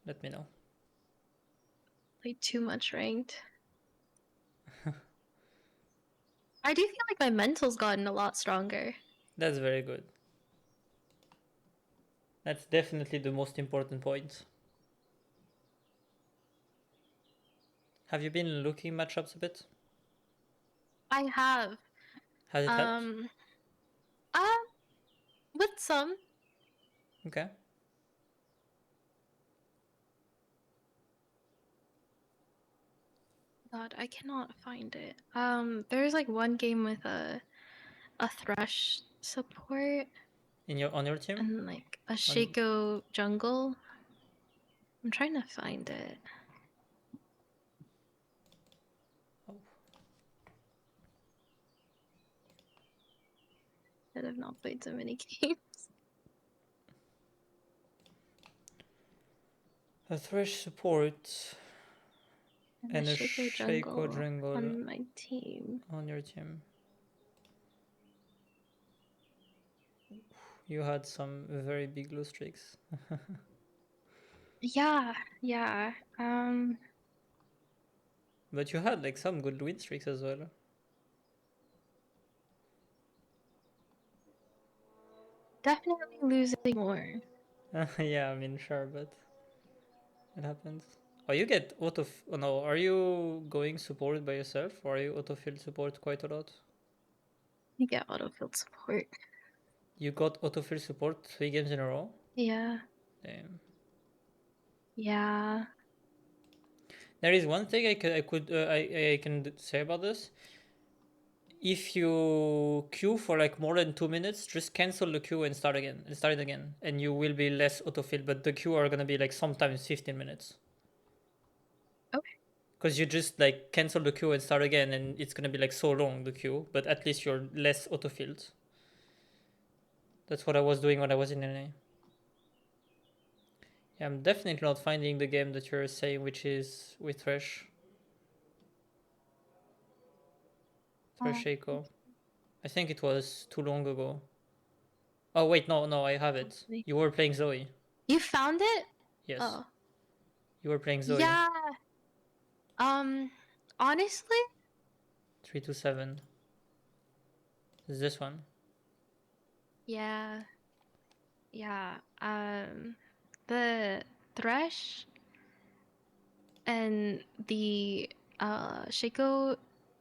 let me know. Played too much ranked. I do feel like my mental's gotten a lot stronger. That's very good. That's definitely the most important point. Have you been looking matchups a bit? I have. Has it helped? Um uh with some. Okay. God, I cannot find it. There's like one game with a Thresh support On your team? and like a On Shaco jungle. I'm trying to find it. oh. I have not played so many games. A Thresh support And a and a Shaco Shaco jungle jungle on my team. on your team. You had some very big lose streaks. Yeah, yeah. But you had like some good win streaks as well. Definitely losing more. Yeah, I mean, sure, but it happens. Oh, you get oh no, are you going support by yourself or are you autofill support quite a lot? You get autofield support. You got autofill support 3 games in a row? Yeah, Damn. yeah. There is one thing I can say about this. If you queue for like more than 2 minutes, just cancel the queue and start it again, and you will be less autofill. But the queue are gonna be like sometimes 15 minutes Okay. because you just like cancel the queue and start again, and it's gonna be like so long the queue. But at least you're less autofilled. That's what I was doing when I was in NA. Yeah, I'm definitely not finding the game that you're saying, which is with Thresh Shaco. I think it was too long ago. Oh wait, no, I have it. Probably. You were playing Zoe. You found it? Yes, Oh. you were playing Zoe. Yeah. Um, honestly, 327. Is this one? yeah. Yeah. The Thresh and the Shaco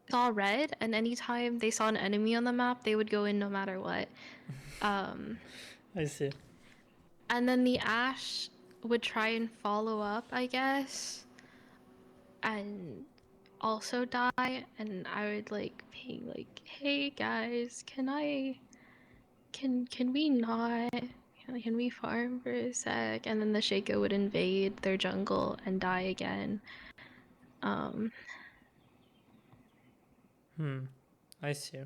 saw red, and anytime they saw an enemy on the map, they would go in no matter what. Um, I see. and then the Ashe would try and follow up, I guess, and also die, and I would like being like, "Hey guys, can we not? Can we farm for a sec?" And then the Shaco would invade their jungle and die again. Um, I see.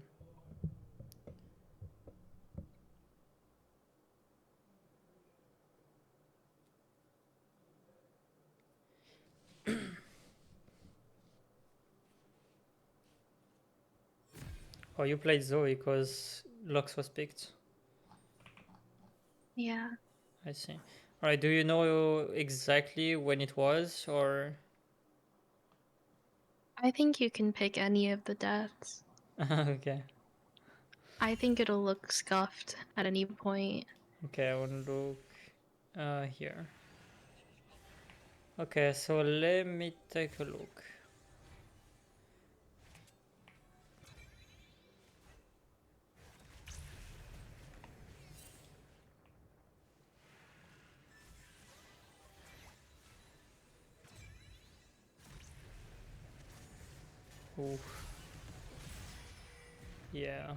Oh, you played Zoe because Lux was picked. yeah. I see. Alright, do you know exactly when it was, or? I think you can pick any of the deaths. Okay. I think it'll look scuffed at any point. Okay, I want to look here. Okay, so let me take a look. Ooh. Yeah.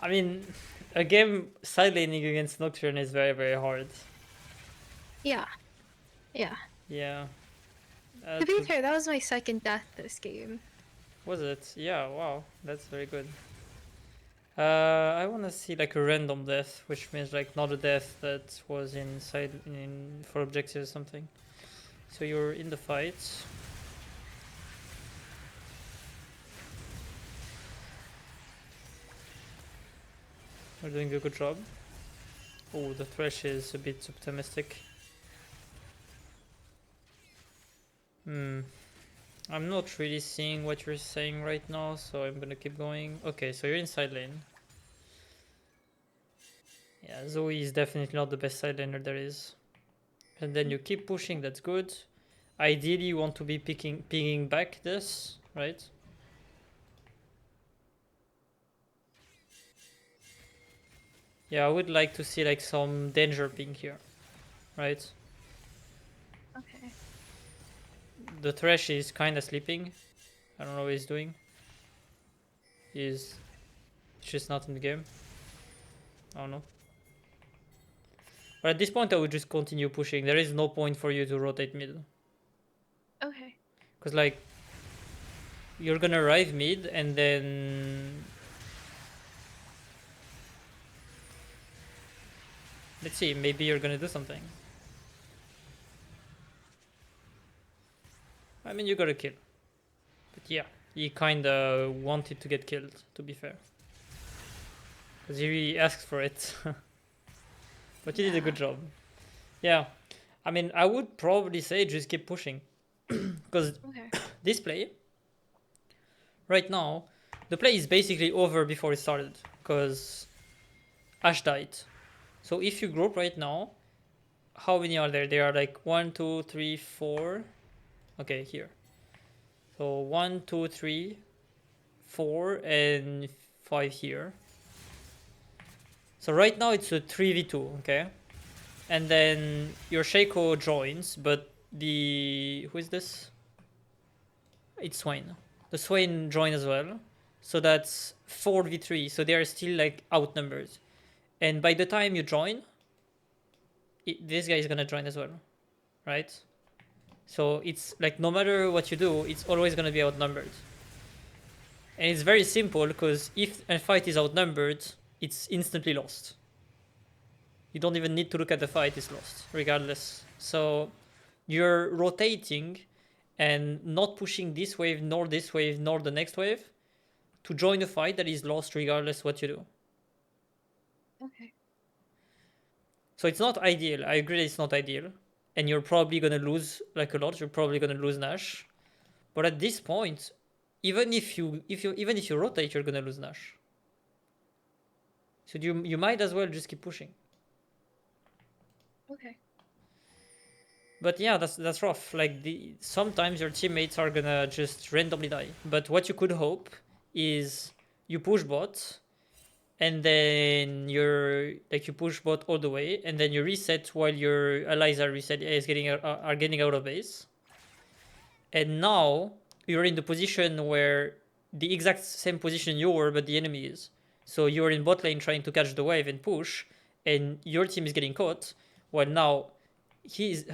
I mean, a game side laning against Nocturne is very, very hard. Yeah, yeah. Yeah. To be fair, that was my second death this game. Was it? Yeah, wow. That's very good. I want to see like a random death, which means like not a death that was inside in for objective or something. So you're in the fight. You're doing a good job. Oh, the Thresh is a bit optimistic. I'm not really seeing what you're saying right now, so I'm gonna keep going. Okay, so you're in side lane. Yeah, Zoe is definitely not the best side laner there is. And then you keep pushing, that's good. Ideally, you want to be pinging back this, right? Yeah, I would like to see like some danger ping here, right? Okay. The Thresh is kind of sleeping. I don't know what he's doing. He's just not in the game. I don't know. But at this point, I would just continue pushing. There is no point for you to rotate mid. Okay. Because, like, you're gonna arrive mid and then. Let's see, maybe you're gonna do something. I mean, you got a kill. But yeah, he kinda wanted to get killed, to be fair. Because he really asked for it. But you did a good job. Yeah. I mean, I would probably say just keep pushing. Because Okay. this play, right now, the play is basically over before it started. Because Ash died. So if you group right now, how many are there? There are like 1, 2, 3, 4. Okay, here. So 1, 2, 3, 4, and 5 here. So right now it's a 3v2, okay? And then your Shaco joins, but the... Who is this? It's Swain. The Swain join as well. So that's 4v3, so they are still like outnumbered. And by the time you join, this guy is gonna join as well, right? So it's like no matter what you do, it's always gonna be outnumbered. And it's very simple because if a fight is outnumbered, it's instantly lost. You don't even need to look at the fight, it's lost, regardless. So you're rotating and not pushing this wave, nor this wave, nor the next wave to join a fight that is lost regardless what you do. Okay. So it's not ideal. I agree it's not ideal. And you're probably gonna lose like a lot. You're probably gonna lose Nash. But at this point, even if you rotate, you're gonna lose Nash. So you might as well just keep pushing. Okay. But yeah, that's rough. Like sometimes your teammates are gonna just randomly die. But what you could hope is you push bot and then you push bot all the way and then you reset while your allies are getting out of base. And now you're in the position where the exact same position you were, but the enemy is. So you're in bot lane trying to catch the wave and push, and your team is getting caught. While now this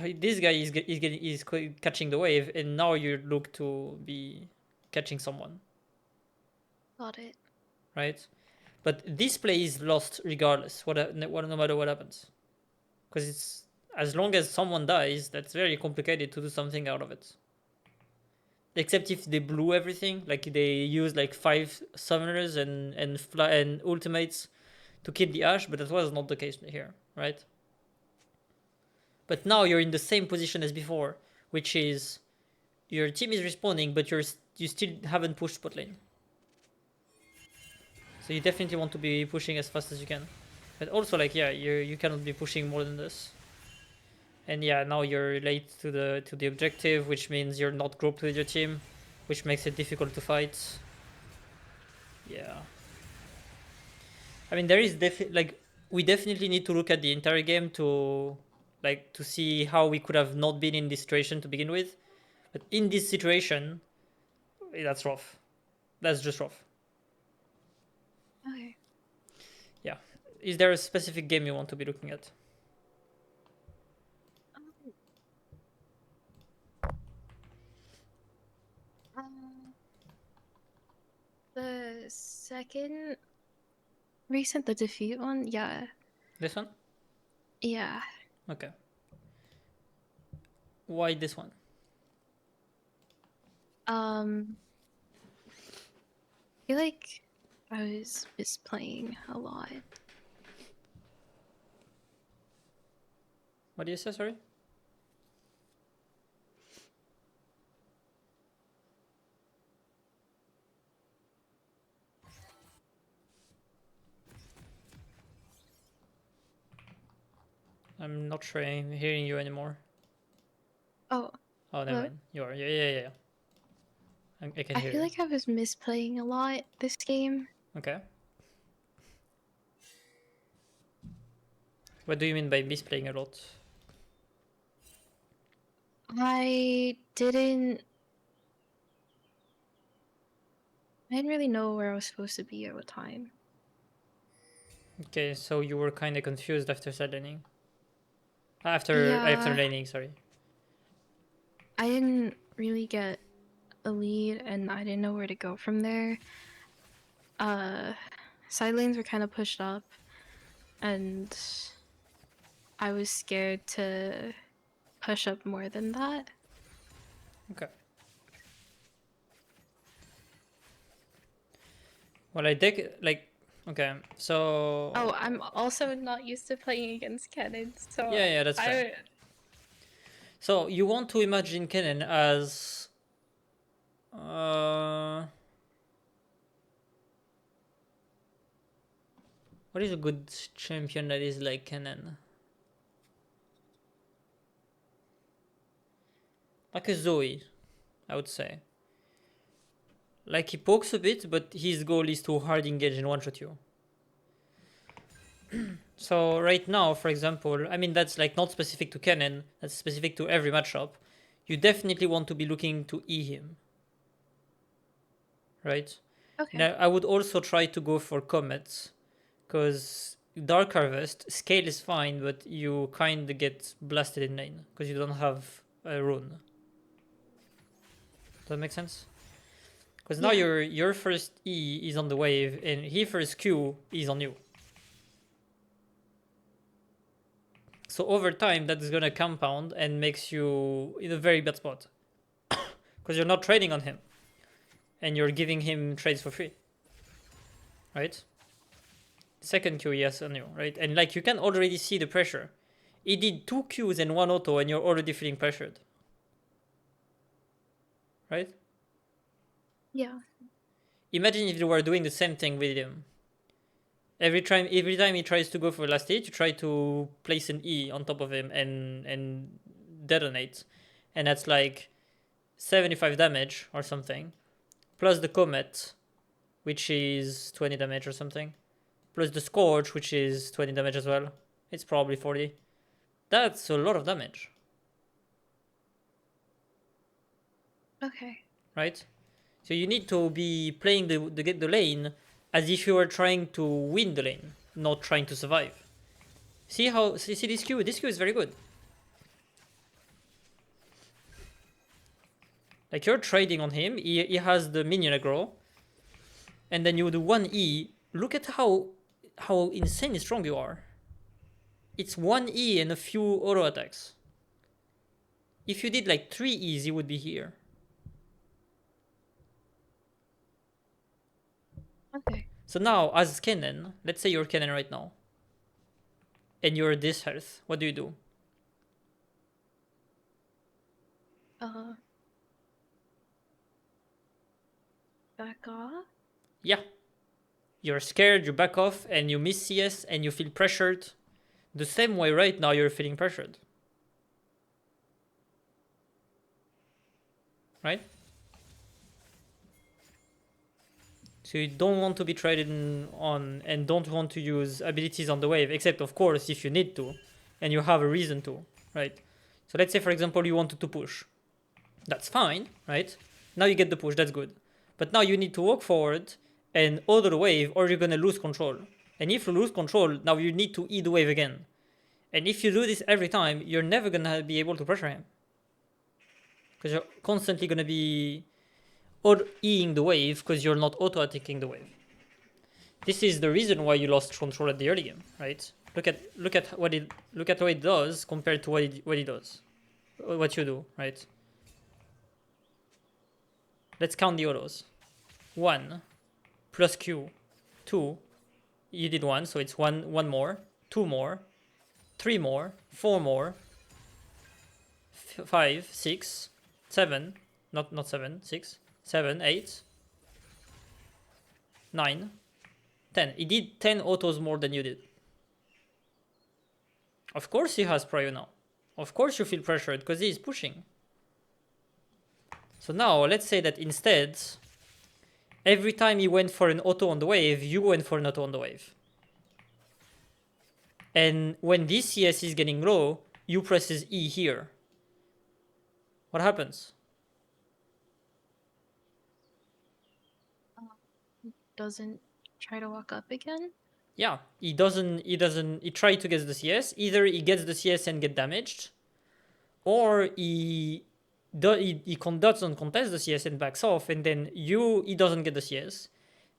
guy is catching the wave, and now you look to be catching someone, Got it. right? But this play is lost regardless, no matter what happens, because it's as long as someone dies, that's very complicated to do something out of it. Except if they blew everything, like they used like 5 summoners and ultimates to kill the Ash, but that was not the case here, right? But now you're in the same position as before, which is your team is respawning, but you still haven't pushed spot lane. So you definitely want to be pushing as fast as you can. But also, like, yeah, you cannot be pushing more than this. And yeah, now you're late to the objective, which means you're not grouped with your team, which makes it difficult to fight. Yeah. I mean, there is like we definitely need to look at the entire game to see how we could have not been in this situation to begin with. But in this situation, that's rough. That's just rough. Okay. Yeah. Is there a specific game you want to be looking at? Um, the second recent, the defeat one, yeah. This one? Yeah. Okay. Why this one? I feel like I was misplaying a lot. What do you say? Sorry. I'm not sure I'm hearing you anymore. Oh, Oh, never hello. mind. You are. Yeah. I can I hear feel you. like I was misplaying a lot this game. Okay. What do you mean by misplaying a lot? I didn't really know where I was supposed to be at what time. Okay, so you were kind of confused after side laning. After Yeah, laning, sorry. I didn't really get a lead and I didn't know where to go from there. Uh, Side lanes were kind of pushed up and I was scared to push up more than that. Okay. Well, I think like okay, so Oh, I'm also not used to playing against Kennen, so yeah, that's fair. I So you want to imagine Kennen as what is a good champion that is like Kennen? Like a Zoe, I would say. Like he pokes a bit, but his goal is to hard engage and one shot you. So right now, for example, I mean that's like not specific to Kennen, that's specific to every matchup. You definitely want to be looking to E him, right? okay. Now I would also try to go for comets, because Dark Harvest scale is fine, but you kind of get blasted in lane because you don't have a rune. Does that make sense? Because now Yeah. your first E is on the wave and he first Q is on you. So over time, that's gonna compound and makes you in a very bad spot because you're not trading on him and you're giving him trades for free, right? Second Q, yes, on you, right? And like you can already see the pressure. He did 2 Qs and 1 auto, and you're already feeling pressured, right? Yeah. Imagine if you were doing the same thing with him. Every time he tries to go for last hit, you try to place an E on top of him and detonate, and that's like 75 damage or something, plus the comet, which is 20 damage or something, plus the scorch, which is 20 damage as well. It's probably 40. That's a lot of damage, Okay. right? So you need to be playing the lane as if you were trying to win the lane, not trying to survive. See this Q? This Q is very good. Like you're trading on him, he has the minion aggro, and then you do one E. Look at how insanely strong you are. It's one E and a few auto attacks. If you did like 3 E's, you would be here. Okay. So now, as Kennen, let's say you're Kennen right now, and you're this health, what do you do? Uh, Back off. Yeah, you're scared, you back off, and you miss CS, and you feel pressured. The same way right now you're feeling pressured. Right? So you don't want to be traded on and don't want to use abilities on the wave, except of course if you need to, and you have a reason to, right? So let's say for example you wanted to push. That's fine, right? Now you get the push, that's good. But now you need to walk forward and order the wave or you're gonna lose control. And if you lose control, now you need to E the wave again. And if you do this every time, you're never gonna be able to pressure him. Because you're constantly gonna be or Eing the wave because you're not auto attacking the wave. This is the reason why you lost control at the early game, right? Look at what it does compared to what it does, what you do, right? Let's count the autos. 1 plus Q, 2. You did 1, so it's one more, 2 more, 3 more, 4 more, 5, 6, 7. Not 7, 6, 7, 8, 9, 10. It did 10 autos more than you did. Of course he has prio now. Of course you feel pressured because he's pushing. So now let's say that instead, every time he went for an auto on the wave, you went for an auto on the wave. And when this CS is getting low, you presses E here. What happens? Doesn't try to walk up again? Yeah, he try to get the CS. Either he gets the CS and get damaged, or he doesn't contest the CS and backs off, and then he doesn't get the CS,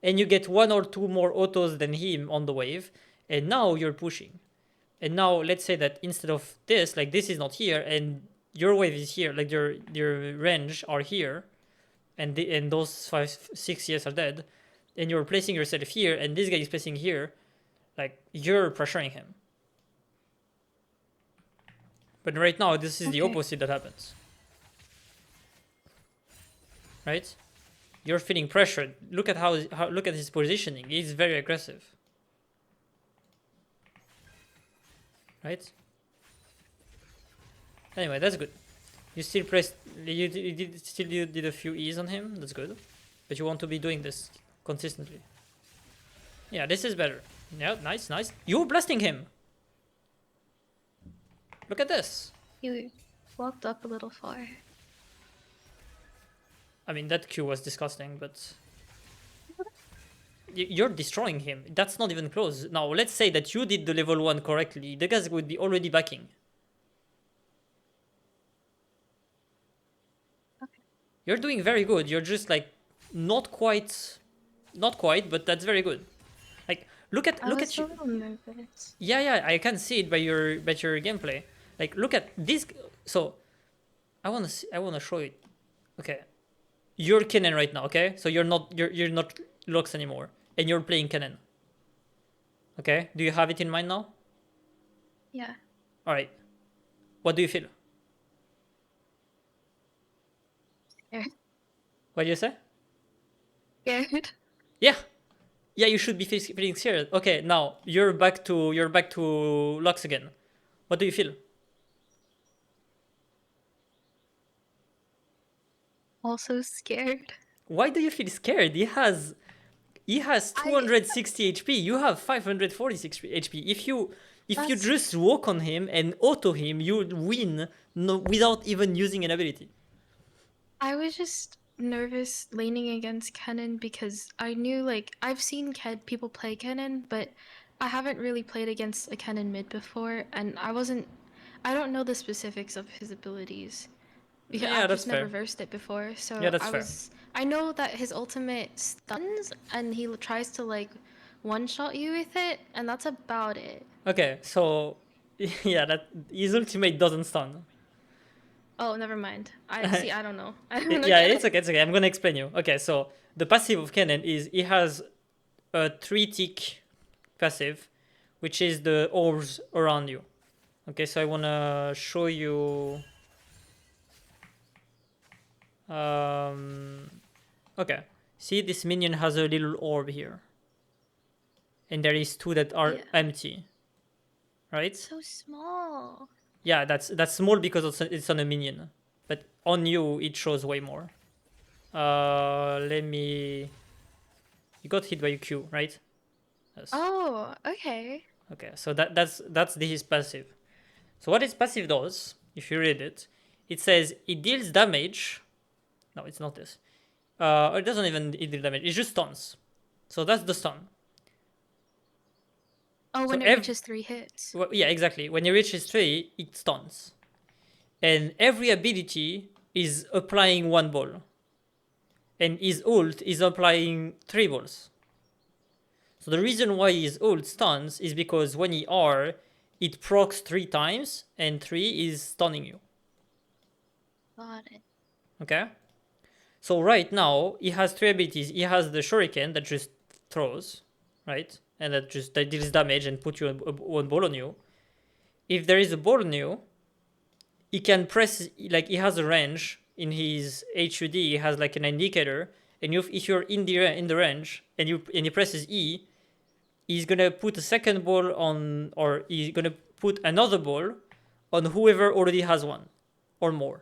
and you get one or two more autos than him on the wave, and now you're pushing. And now let's say that instead of this, like this is not here, and your wave is here, like your range are here, and those 5-6 CS are dead, and you're placing yourself here, and this guy is placing here, like you're pressuring him. But right now, this is the opposite that happens. Right? You're feeling pressured. Look at how look at his positioning. He's very aggressive. Right? Anyway, that's good. You still pressed. You did a few E's on him. That's good. But you want to be doing this consistently. Yeah, this is better. Yeah, nice, nice. You're blasting him. Look at this. You walked up a little far. I mean, that Q was disgusting, but you're destroying him. That's not even close. Now, let's say that you did the level 1 correctly. The guys would be already backing. Okay. You're doing very good. You're just like not quite, but that's very good. Like look at I was you. a little nervous. Yeah, I can see it by your gameplay. Like look at this. So I wanna show it. Okay, you're Kennen right now. Okay, so you're not Lux anymore, and you're playing Kennen. Okay, do you have it in mind now? Yeah. All right. What do you feel? Scared. What do you say? Scared. Yeah. Yeah, you should be feeling scared. Okay, now you're back to Lux again. What do you feel? Also scared. Why do you feel scared? He has 260 HP. You have 546 HP. If you just walk on him and auto him, you win without even using an ability. I was just nervous leaning against Kennen because I knew, like, I've seen people play Kennen, but I haven't really played against a Kennen mid before, and I don't know the specifics of his abilities. Because Yeah, I've that's just never fair. versed it before, so Yeah, that's fair. I know that his ultimate stuns, and he tries to, like, one-shot you with it, and that's about it. Okay, so yeah, that his ultimate doesn't stun. Oh, never mind. I don't know. Yeah, it's okay. I'm gonna explain you. Okay, so the passive of Kennen is he has a 3-tick passive, which is the orbs around you. Okay, so I wanna show you. Okay, see this minion has a little orb here, and there is 2 that are empty, right? So small. Yeah, that's small because it's on a minion, but on you it shows way more. Let me. You got hit by a Q, right? Yes. Oh, okay. Okay, so that's his passive. So what his passive does, if you read it, it says it deals damage. No, it's not this. It doesn't even deal damage. It just stuns. So that's the stun. Oh, when it reaches 3 hits. Well, yeah, exactly. When it reaches 3, it stuns. And every ability is applying 1 ball. And his ult is applying 3 balls. So the reason why his ult stuns is because when he R, it procs 3 times, and 3 is stunning you. Got it. Okay? So right now, he has 3 abilities. He has the Shuriken that just throws, right? And that deals damage and put you 1 ball on you. If there is a ball on you, he can press, like he has a range in his HUD. He has like an indicator, and if you're in the range and he presses E, he's gonna put a second ball on, or he's gonna put another ball on whoever already has one or more.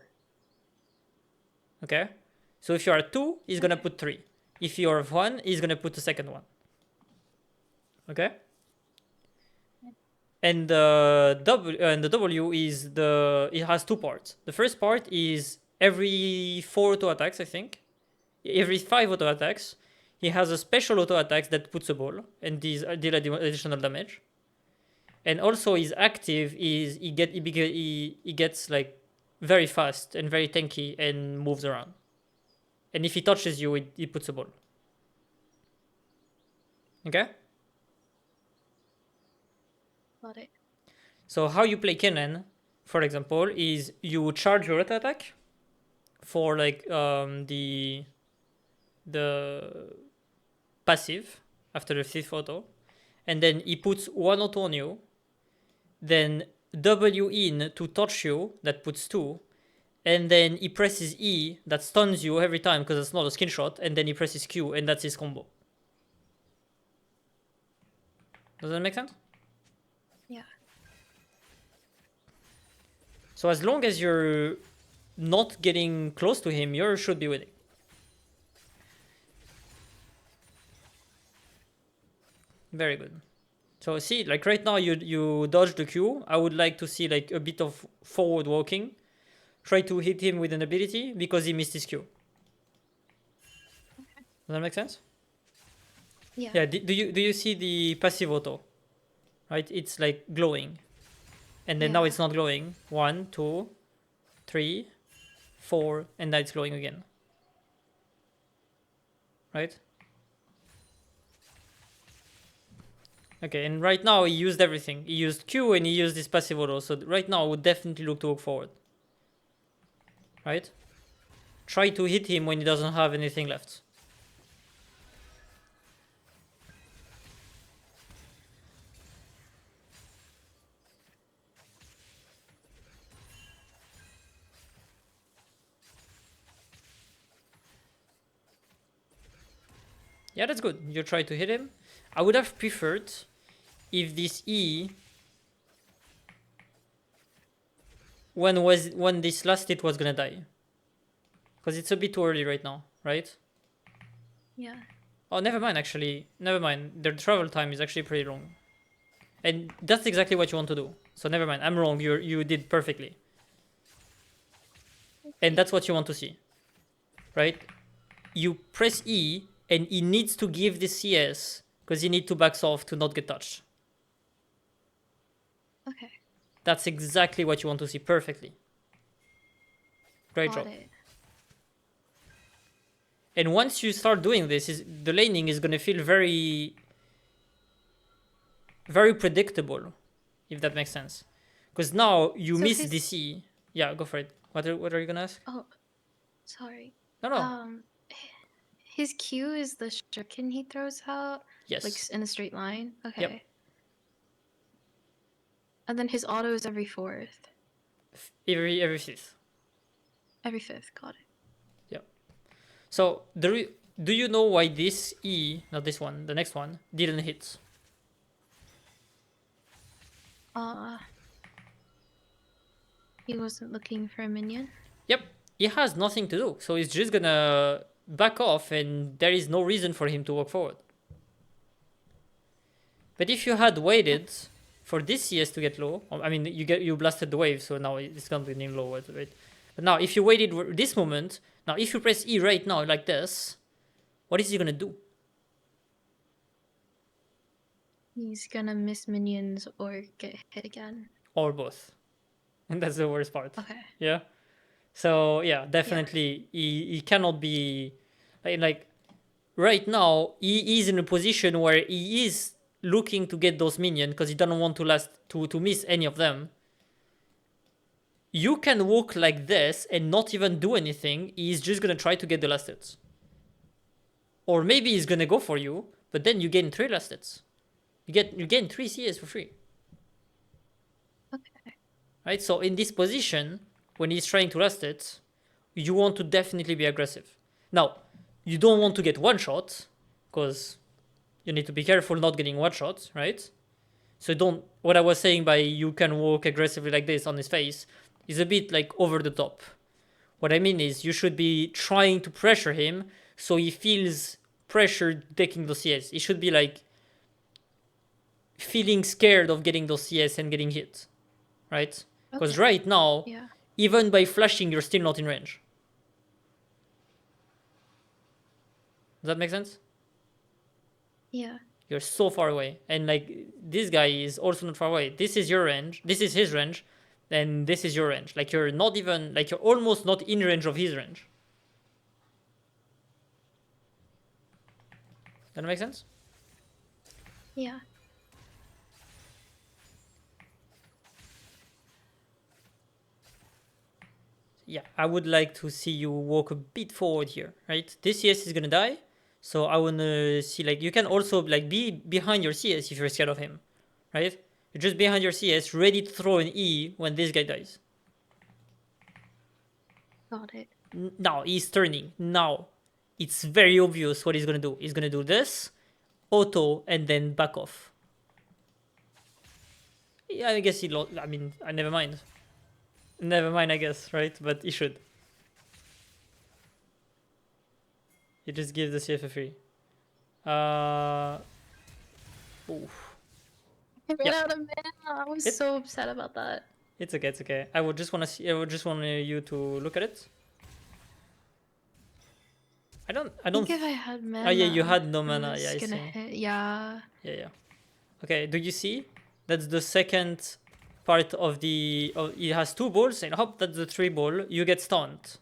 Okay? So if you are 2, he's gonna put 3. If you are 1, he's gonna put the second one. Okay? And the W is it has 2 parts. The first part is every 4 auto attacks, I think. Every 5 auto attacks, he has a special auto attack that puts a ball and these deal additional damage. And also his active is he gets like very fast and very tanky and moves around. And if he touches you, he puts a ball. Okay? Got it. So how you play Kennen, for example, is you charge your auto attack for like the passive after the 5th auto, and then he puts 1 auto on you, then W in to touch you, that puts 2, and then he presses E, that stuns you every time because it's not a skin shot, and then he presses Q, and that's his combo. Does that make sense? Yeah. So as long as you're not getting close to him, you should be winning. Very good. So see, like right now you dodge the Q. I would like to see like a bit of forward walking. Try to hit him with an ability because he missed his Q. Okay. Does that make sense? Yeah. Yeah. Do you see the passive auto? Right, it's like glowing, and then now Yeah. it's not glowing. 1, 2, 3, 4, and now it's glowing again. Right? Okay, and right now he used everything. He used Q and he used this passive auto. So right now I would definitely look to walk forward. Right? Try to hit him when he doesn't have anything left. Yeah, that's good. You try to hit him. I would have preferred if this E, when this last hit was gonna die, because it's a bit too early right now, right? Yeah. Oh, never mind. Actually, never mind. Their travel time is actually pretty long, and that's exactly what you want to do. So never mind. I'm wrong. You did perfectly, and that's what you want to see, right? You press E, and he needs to give the CS because he needs to back off to not get touched. Okay. That's exactly what you want to see perfectly. Great Got job. it. And once you start doing this, the laning is gonna feel very, very predictable, if that makes sense. Because now you So miss his- DC. Yeah, go for it. What are you gonna ask? Oh, sorry. No. His Q is the shuriken he throws out, Yes. like in a straight line. Okay. Yep. And then his auto is every 4th. Every 5th. Every 5th. Got it. Yep. So do you know why this E, not this one, the next one, didn't hit? He wasn't looking for a minion. Yep. He has nothing to do, so he's just gonna back off, and there is no reason for him to walk forward. But if you had waited for this CS to get low, I mean, you blasted the wave, so now it's gonna be getting low, right? But now, if you waited this moment, now if you press E right now like this, what is he gonna do? He's gonna miss minions or get hit again. Or both, and that's the worst part. Okay. Yeah. So yeah, definitely he cannot be like right now. He is in a position where he is looking to get those minions because he doesn't want to miss any of them. You can walk like this and not even do anything. He's just gonna try to get the last hits. Or maybe he's gonna go for you, but then you gain 3 last hits. You gain 3 CS for free. Okay. Right? So in this position, when he's trying to last it, you want to definitely be aggressive. Now, you don't want to get one shot, because you need to be careful not getting one shot, right? So don't. What I was saying by you can walk aggressively like this on his face is a bit like over the top. What I mean is you should be trying to pressure him so he feels pressure taking those CS. He should be like feeling scared of getting those CS and getting hit, right? Because Okay. right now, Yeah. even by flashing, you're still not in range. Does that make sense? Yeah. You're so far away, and like this guy is also not far away. This is your range. This is his range, and this is your range. Like you're not even like you're almost not in range of his range. Does that make sense? Yeah. Yeah, I would like to see you walk a bit forward here, right? This CS is gonna die, so I wanna see like you can also like be behind your CS if you're scared of him, right? You're just behind your CS, ready to throw an E when this guy dies. Got it. Now he's turning. Now it's very obvious what he's gonna do. He's gonna do this, auto, and then back off. Yeah, I guess he lost. I mean, I never mind. Never mind, I guess, right? But he should. He just gives the CF for free. Oof. I ran Yeah. out of mana. I was It, so upset about that. it's okay. It's okay. I would just want to see. I would just want you to look at it. I don't. I I think don't. if I had mana, Oh yeah, you had no it mana. Yeah, was I gonna see. hit. Yeah. Yeah, yeah. Okay. Do you see? That's the second part of the. Oh, it has two balls, and hop. That's the three ball. You get stunned,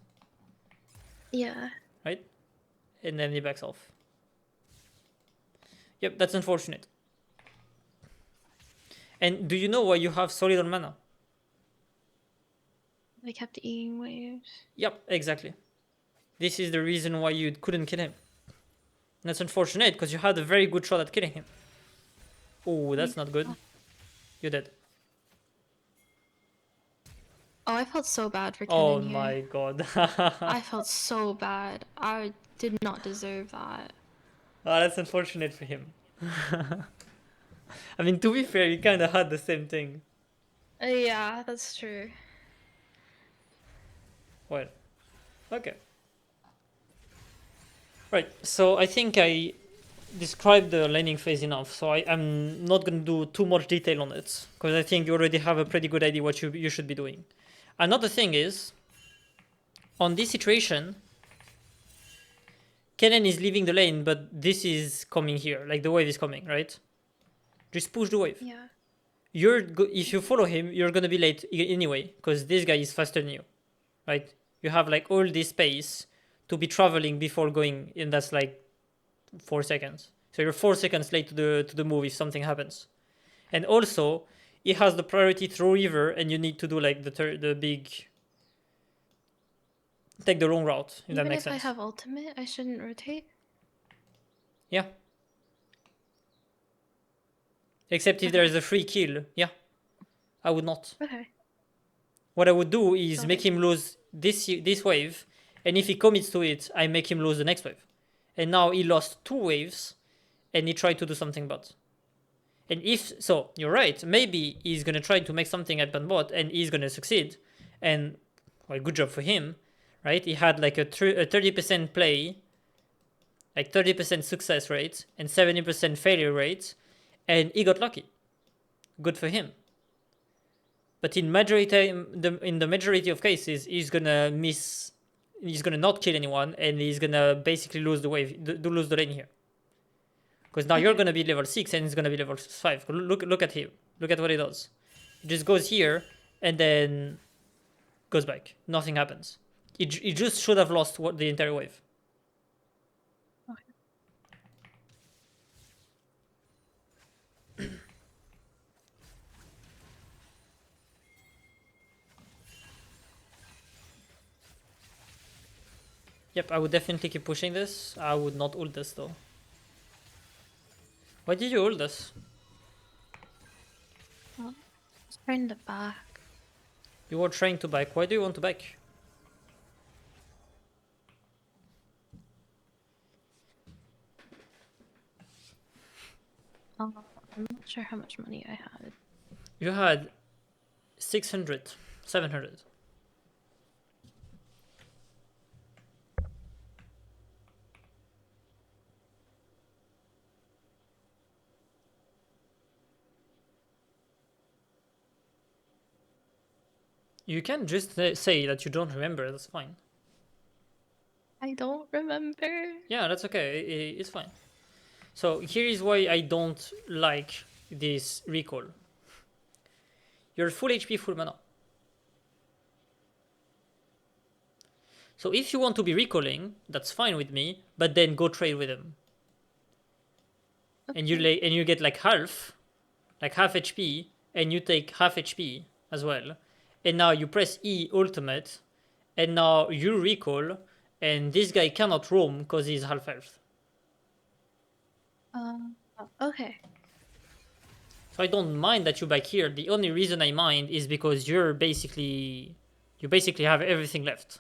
Yeah. right? And then he backs off. Yep, that's unfortunate. And do you know why you have solid on mana? I kept eating waves. Yep, exactly. This is the reason why you couldn't kill him. And that's unfortunate because you had a very good shot at killing him. Oh, that's not good. You're dead. Oh, I felt so bad for Oh Kennen here. my god. I felt so bad. I did not deserve that. Oh, that's unfortunate for him. I mean, to be fair, you kind of had the same thing. Yeah, that's true. Well, okay. Right, so I think I described the laning phase enough, so I'm not going to do too much detail on it, because I think you already have a pretty good idea what you should be doing. Another thing is, on this situation, Kennen is leaving the lane, but this is coming here, like the wave is coming, right? Just push the wave. Yeah. If you follow him, you're gonna be late anyway, because this guy is faster than you, right? You have like all this space to be traveling before going, and that's like 4 seconds. So you're 4 seconds late to the move if something happens. And also, it has the priority through river, and you need to do like the big take the wrong route, if that Even makes if I sense. have ultimate, I shouldn't rotate? Yeah. Except if Okay. there is a free kill, yeah, I would not. Okay. What I would do is Got make it. him lose this wave, and if he commits to it, I make him lose the next wave. And now he lost 2 waves, and he tried to do something bot. And if so, you're right. Maybe he's gonna try to make something happen bot, and he's gonna succeed. And well, good job for him, right? He had like a 30% play, like 30% success rate and 70% failure rate, and he got lucky. Good for him. But in the majority of cases, he's gonna miss. He's gonna not kill anyone, and he's gonna basically lose the wave, lose the lane here. Because now you're Okay. gonna be level 6 and he's gonna be level 5. Look at him. Look at what he does. He just goes here and then goes back. Nothing happens. He just should have lost the entire wave. Yep, I would definitely keep pushing this. I would not ult this though. Why did you ult this? Well, let's turn the back. You were trying to back. Why do you want to back? I'm not sure how much money I had. You had 600, 700. You can just say that you don't remember, that's fine. I don't remember. Yeah, that's okay, it's fine. So here is why I don't like this recall. You're full HP, full mana. So if you want to be recalling, that's fine with me, but then go trade with him. Okay. And you get like half HP, and you take half HP as well. And now you press E ultimate, and now you recall, and this guy cannot roam because he's half health. Okay. So I don't mind that you back here. The only reason I mind is because you basically have everything left.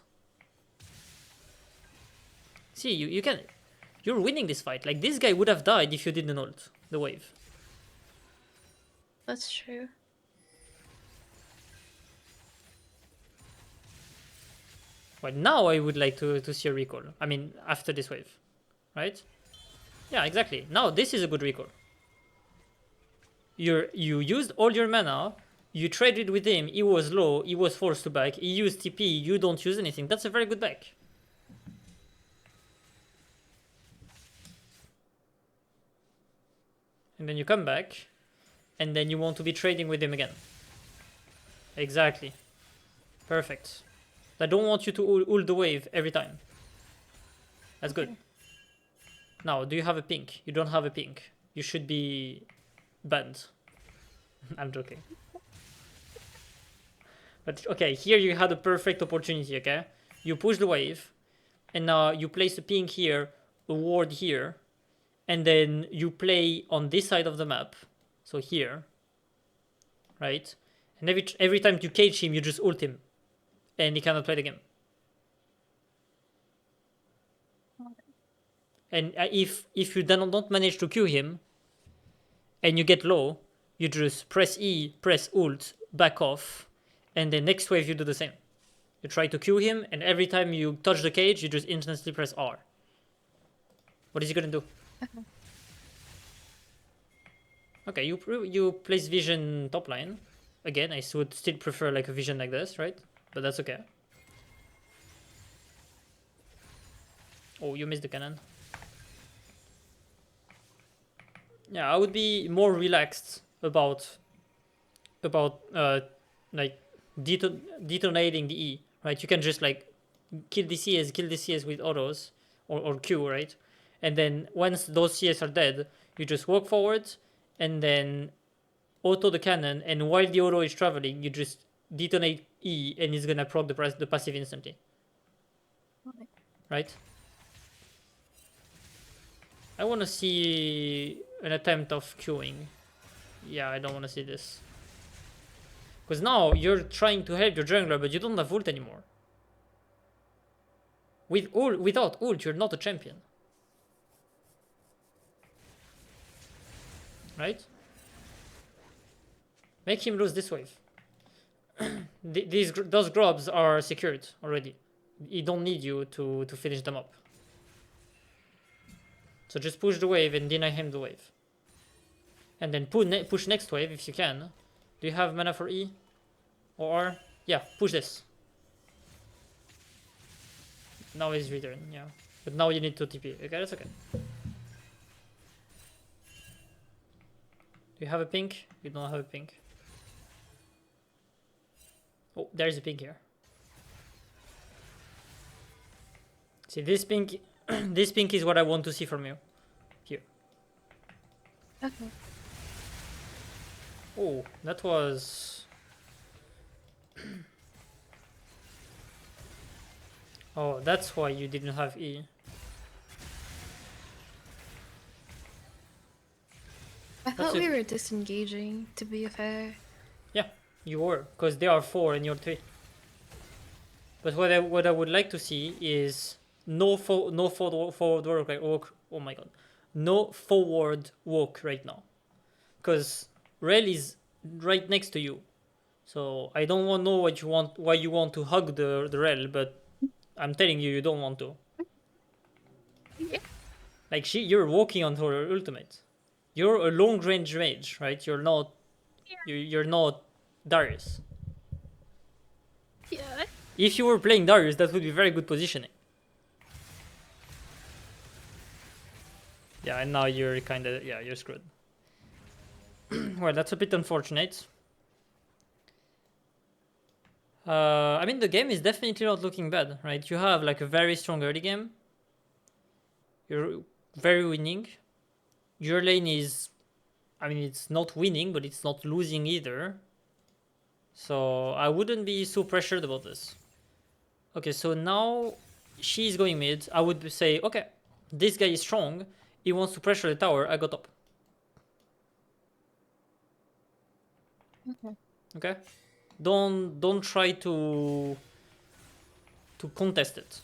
See, you're winning this fight. Like, this guy would have died if you didn't ult the wave. That's true. But now I would like to see a recall. I mean, after this wave, right? Yeah, exactly. Now this is a good recall. You used all your mana. You traded with him. He was low. He was forced to back. He used TP. You don't use anything. That's a very good back. And then you come back, and then you want to be trading with him again. Exactly. Perfect. I don't want you to ult the wave every time. That's good. Okay. Now, do you have a pink? You don't have a pink. You should be banned. I'm joking. But okay, here you had a perfect opportunity, okay? You push the wave, and now you place a pink here, a ward here, and then you play on this side of the map, so here, right? And every time you cage him, you just ult him, and he cannot play the game. And if you then don't manage to Q him, and you get low, you just press E, press ult, back off, and then next wave you do the same. You try to Q him, and every time you touch the cage, you just instantly press R. What is he gonna do? Okay, you place vision top line. Again, I would still prefer like a vision like this, right? But that's okay. Oh, you missed the cannon. Yeah, I would be more relaxed about like detonating the E, right? You can just like kill the CS with autos or Q, right? And then once those CS are dead, you just walk forward and then auto the cannon, and while the auto is traveling, you just detonate E, and it's gonna proc the passive instantly. Right? I wanna see an attempt of queuing. Yeah, I don't wanna see this. Because now you're trying to help your jungler, but you don't have ult anymore. Without ult, you're not a champion. Right? Make him lose this wave. Those grubs are secured already. He don't need you to finish them up. So just push the wave and deny him the wave. And then push next wave if you can. Do you have mana for E? Or R? Yeah, push this. Now he's return, yeah. But now you need to TP. Okay, that's okay. Do you have a pink? You don't have a pink. Oh, there's a pink here. See, this pink, this pink is what I want to see from you. Here. Okay. Oh, that was... Oh, that's why you didn't have E. I thought we were disengaging, to be fair. Yeah, you were, because they are 4 and you're 3. But what I would like to see is no forward walk. Oh my god, no forward walk right now, because Rel is right next to you. So I don't want to know what you want, why you want to hug the Rel, but I'm telling you, you don't want to. Yeah. Like you're walking on her ultimate. You're a long range mage, right? You're not. You're not Darius. Yeah. If you were playing Darius, that would be very good positioning. Yeah, and now you're kind of you're screwed. Well, that's a bit unfortunate. I mean, the game is definitely not looking bad, right? You have like a very strong early game. You're very winning. Your lane is, I mean, it's not winning, but it's not losing either. So I wouldn't be so pressured about this. Okay, so now she's going mid. I would say, okay, this guy is strong. He wants to pressure the tower. I got top. Okay. Okay, don't try to contest it.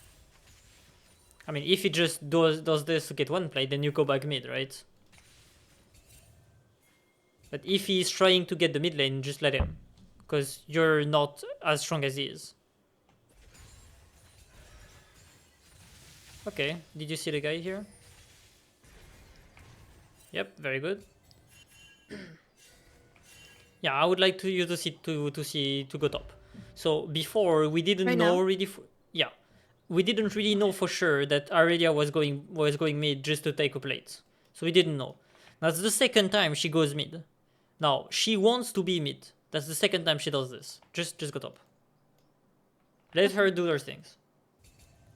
I mean, if he just does this to get one play, then you go back mid, right? But if he's trying to get the mid lane, just let him, because you're not as strong as he is. Okay, did you see the guy here? Yep, very good. Yeah, I would like to you to see to go top. So before we didn't Right know now? really. Yeah, we didn't really know for sure that Aurelia was going mid just to take a plate. So we didn't know. That's the second time she goes mid. Now she wants to be mid. That's the second time she does this. Just go top. Let her Okay. do her things,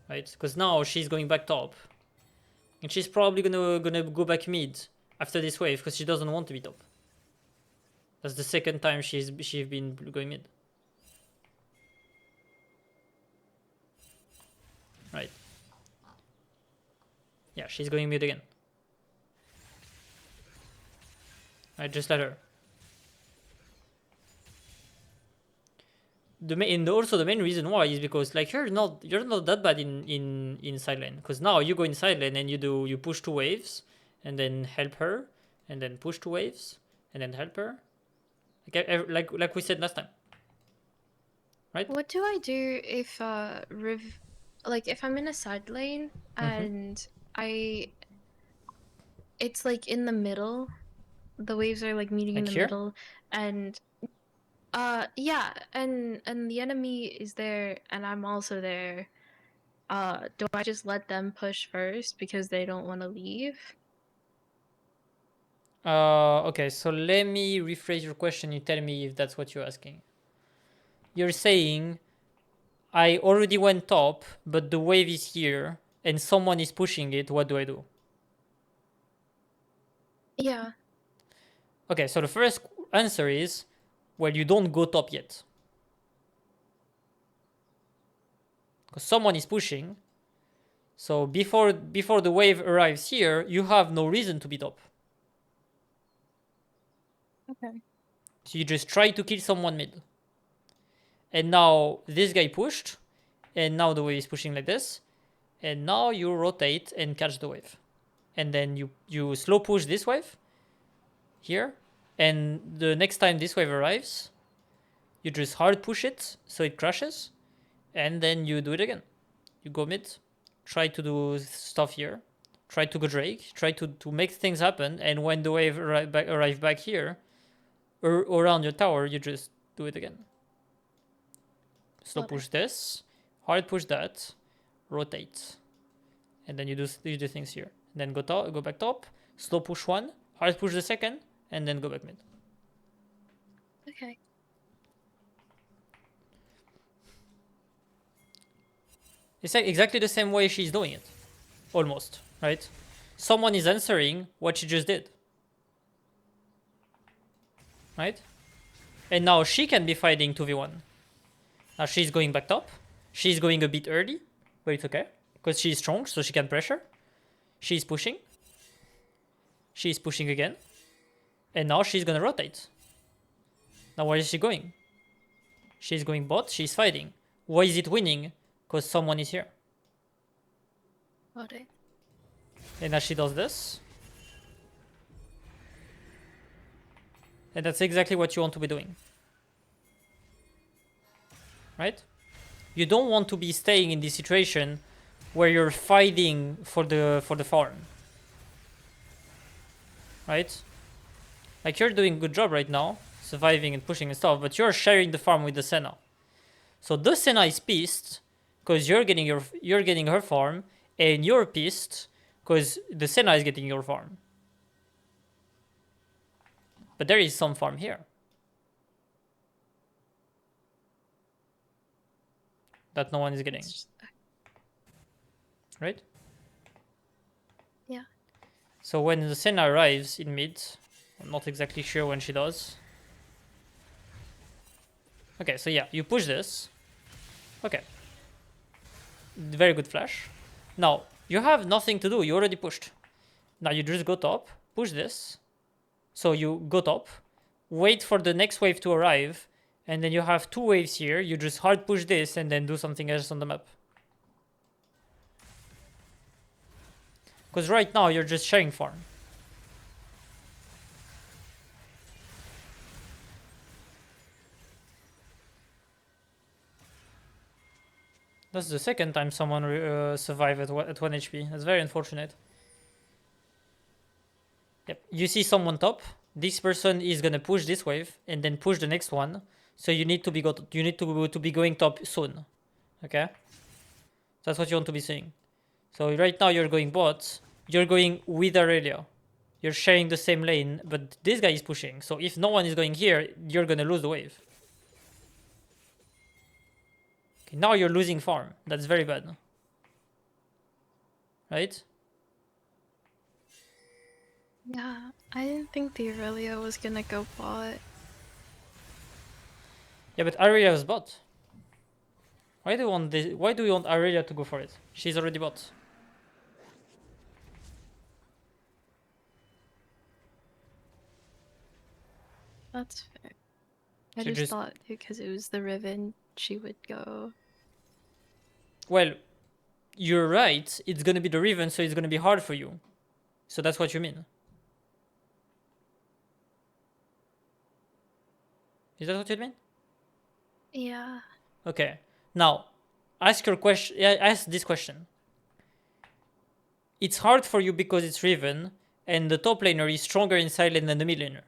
right? Because now she's going back top, and she's probably gonna go back mid after this wave because she doesn't want to be top. That's the second time she's been going mid. Right. Yeah, she's going mid again. Right, just let her. Also the main reason why is because like you're not that bad in side lane, because now you go in side lane and you push 2 waves and then help her and then push 2 waves and then help her like we said last time, right? What do I do if like if I'm in a side lane Mm-hmm. and I it's like in the middle, the waves are like meeting in Like the here. middle, and yeah, and the enemy is there and I'm also there. Do I just let them push first because they don't want to leave? Okay, so let me rephrase your question. You tell me if that's what you're asking. You're saying I already went top, but the wave is here and someone is pushing it. What do I do? Yeah. Okay, so the first answer is, well, you don't go top yet. Because someone is pushing. So before the wave arrives here, you have no reason to be top. Okay. So you just try to kill someone mid. And now this guy pushed, and now the wave is pushing like this. And now you rotate and catch the wave. And then you slow push this wave here. And the next time this wave arrives, you just hard push it so it crashes. And then you do it again. You go mid, try to do stuff here, try to go Drake, try to make things happen, and when the wave arrive back here, or around your tower, you just do it again. Slow Got it. push this, hard push that, rotate, and then you do things here. Then go back top, slow push one, hard push the second, and then go back mid. Okay. It's like exactly the same way she's doing it, almost, right? Someone is answering what she just did, right? And now she can be fighting 2v1. Now she's going back top. She's going a bit early, but it's okay. Because she's strong, so she can pressure. She's pushing. She's pushing again. And now she's gonna rotate. Now where is she going? She's going bot, she's fighting. Why is it winning? Because someone is here. Got it. And now she does this. And that's exactly what you want to be doing. Right? You don't want to be staying in this situation where you're fighting for the farm. Right? Like, you're doing a good job right now, surviving and pushing and stuff, but you're sharing the farm with the Senna. So the Senna is pissed because you're getting her farm, and you're pissed because the Senna is getting your farm. But there is some farm here that no one is getting. Right? Yeah. So when the Senna arrives in mid, I'm not exactly sure when she does. Okay, so yeah, you push this. Okay. Very good flash. Now, you have nothing to do. You already pushed. Now you just go top, push this. So you go top, wait for the next wave to arrive, and then you have 2 waves here. You just hard push this and then do something else on the map. Because right now you're just sharing farm. That's the second time someone survived at 1 HP. That's very unfortunate. Yep. You see someone top. This person is gonna push this wave and then push the next one. So you need to be going top soon. Okay. That's what you want to be seeing. So right now you're going bot. You're going with Aurelia. You're sharing the same lane, but this guy is pushing. So if no one is going here, you're gonna lose the wave. Okay, now you're losing farm. That's very bad. Right? Yeah, I didn't think the Aurelia was gonna go bot. Yeah, but Aurelia is bot. Why do you want this? Why do you want Aurelia to go for it? She's already bot. That's fair. I So just thought because it was the Riven, she would go. well, you're right. It's gonna be the Riven, so it's gonna be hard for you. So that's what you mean. Is that what you mean? Yeah. Okay. Now, ask your question. Ask this question. It's hard for you because it's Riven, and the top laner is stronger in side lane than the mid laner.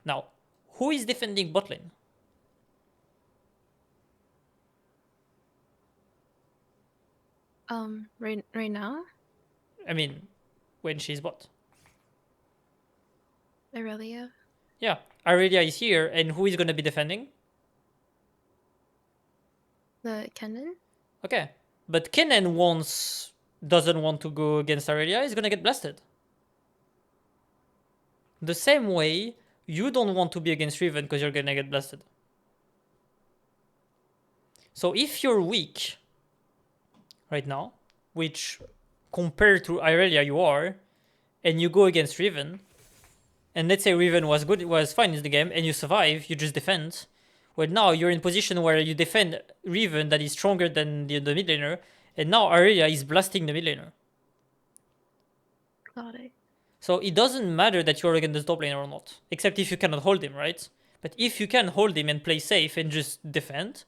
Now, who is defending bot lane? Right now, I mean, when she's bot. Aurelia. Yeah, Aurelia is here, and who is gonna be defending? The Kennen? Okay, but Kennen doesn't want to go against Aurelia. He's gonna get blasted. The same way you don't want to be against Riven because you're gonna get blasted. So if you're weak right now, which compared to Aurelia you are, and you go against Riven, and let's say Riven was fine in the game, and you survive, you just defend. Well, now you're in position where you defend Riven that is stronger than the mid laner, and now Aurelia is blasting the mid laner. Got it. So it doesn't matter that you're against the top laner or not, except if you cannot hold him, right? But if you can hold him and play safe and just defend,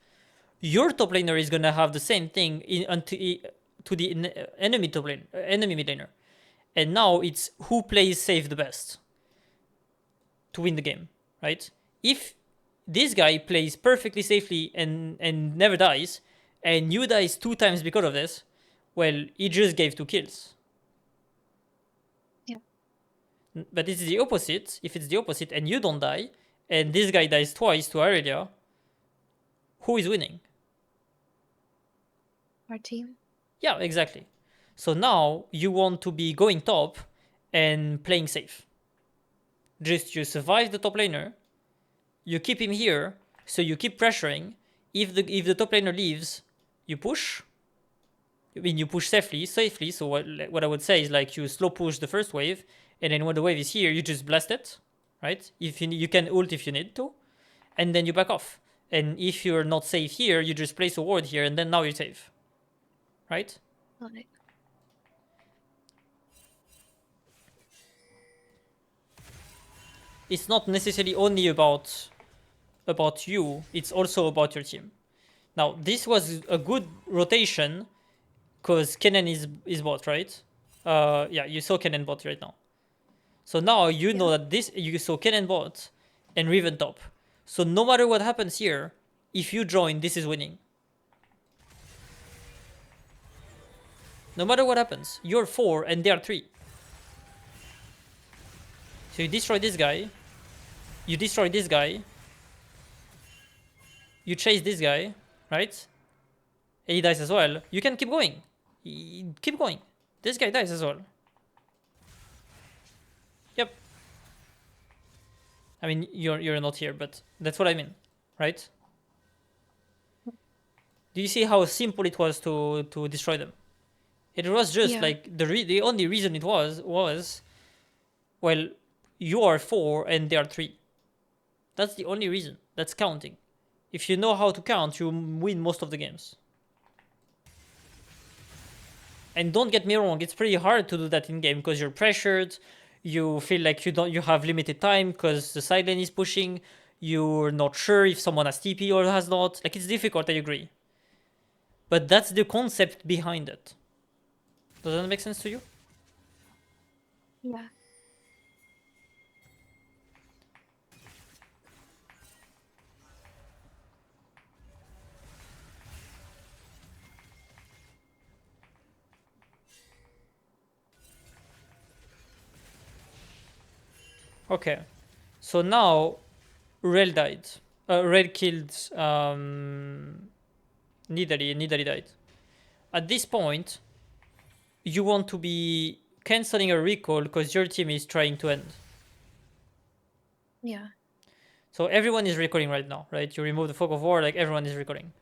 your top laner is gonna have the same thing to the enemy top lane, enemy mid laner, and now it's who plays safe the best to win the game, right? If this guy plays perfectly safely and never dies, and you dies 2 times because of this, well, he just gave 2 kills. Yeah. But it's the opposite. If it's the opposite and you don't die, and this guy dies twice to Aurelia, who is winning? Our team. Yeah, exactly. So now you want to be going top and playing safe. Just you survive the top laner, you keep him here, so you keep pressuring. If the top laner leaves, you push. I mean, you push safely. So what I would say is like you slow push the first wave, and then when the wave is here, you just blast it, right? If you can ult if you need to, and then you back off. And if you're not safe here, you just place a ward here, and then now you're safe, right? Got it. it's not necessarily only about you, it's also about your team. Now, this was a good rotation because Kennen is bot, right? Yeah, you saw Kennen bot right now. So now you know that you saw Kennen bot and Riven top. So no matter what happens here, if you join, this is winning. No matter what happens, you're 4 and they are 3. So you destroy this guy, you destroy this guy, you chase this guy, right? And he dies as well. You can keep going. Keep going. This guy dies as well. Yep. I mean, you're not here, but that's what I mean, right? Do you see how simple it was to destroy them? It was just like the only reason it was well, you are 4 and they are 3. That's the only reason. That's counting. If you know how to count, you win most of the games. And don't get me wrong, it's pretty hard to do that in game because you're pressured. You feel like you have limited time because the side lane is pushing. You're not sure if someone has TP or has not. Like, it's difficult, I agree. But that's the concept behind it. Does that make sense to you? Yeah. Okay. So now Rel died. Rel killed Nidali, and Nidali died. At this point, you want to be canceling a recall because your team is trying to end. Yeah. So everyone is recalling right now, right? You remove the fog of war, like everyone is recalling.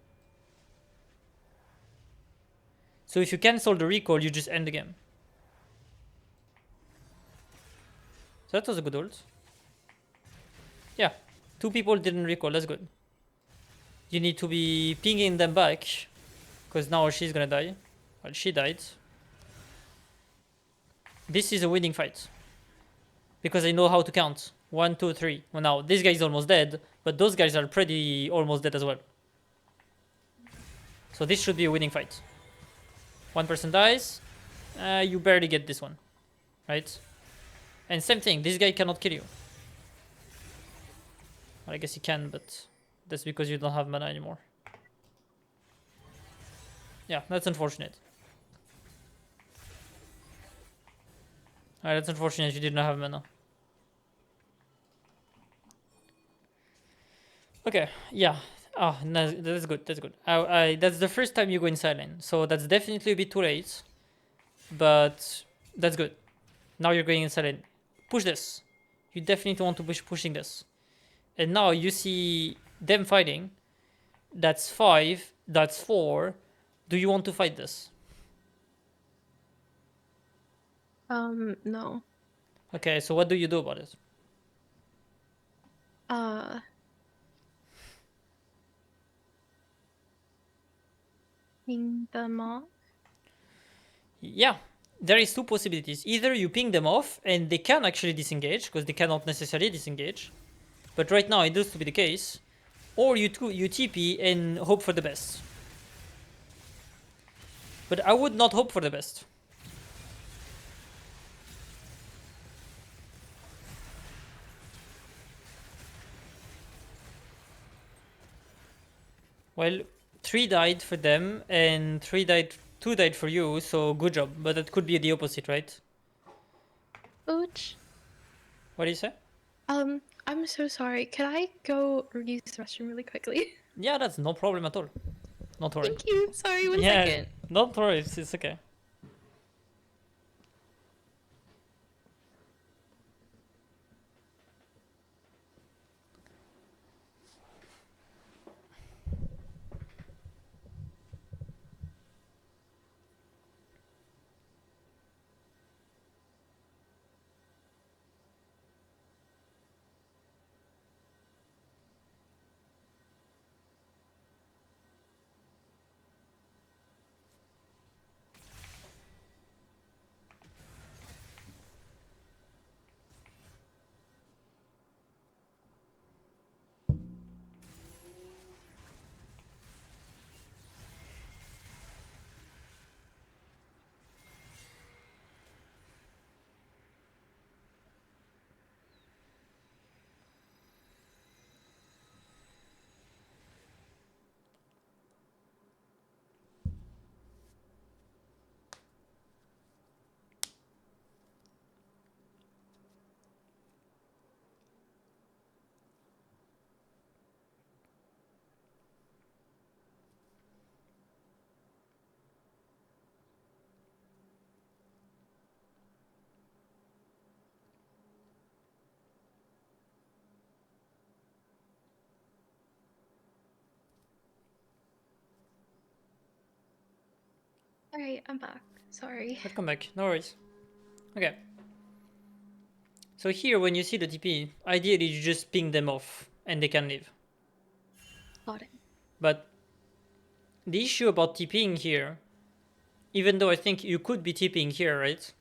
So if you cancel the recall, you just end the game. So that was a good ult. Yeah, 2 people didn't recall, that's good. You need to be pinging them back, because now she's gonna die. Well, she died. This is a winning fight. Because I know how to count. 1, 2, 3. Well, now, this guy is almost dead, but those guys are pretty almost dead as well. So this should be a winning fight. One person dies, you barely get this one, right? And same thing, this guy cannot kill you. Well, I guess he can, but that's because you don't have mana anymore. Yeah, that's unfortunate. Alright, that's unfortunate you didn't have mana. Okay, yeah. Oh, no, that's good, that's good. That's the first time you go inside lane, so that's definitely a bit too late. But that's good. Now you're going inside lane. Push this. You definitely want to pushing this. And now you see them fighting. That's 5, that's 4. Do you want to fight this? No. Okay, so what do you do about it? Ping them off. Yeah, there is 2 possibilities. Either you ping them off and they can actually disengage, because they cannot necessarily disengage. But right now it looks to be the case. Or you TP and hope for the best. But I would not hope for the best. Well, 3 died for them and 2 died for you, so good job. But that could be the opposite, right? Ouch. What do you say? I'm so sorry. Can I go use the restroom really quickly? Yeah, that's no problem at all. Not worry. Thank you. Sorry, one Yeah, second. don't worry, it's okay. Alright, I'm back. Sorry. Welcome back. No worries. Okay. So here, when you see the TP, ideally you just ping them off and they can leave. Got it. But the issue about TPing here, even though I think you could be TPing here, right?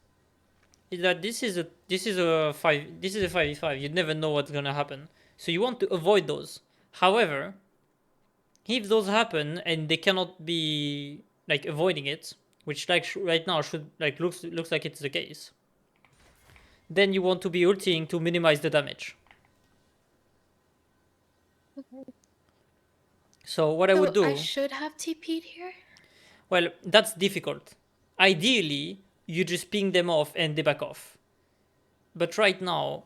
Is that this is a 5v5. You never know what's gonna happen. So you want to avoid those. However, if those happen and they cannot be like avoiding it, which like right now should like looks like it's the case, then you want to be ulting to minimize the damage. Okay. So what I would So I do, should have TP'd here? well, that's difficult. Ideally, you just ping them off and they back off. But right now,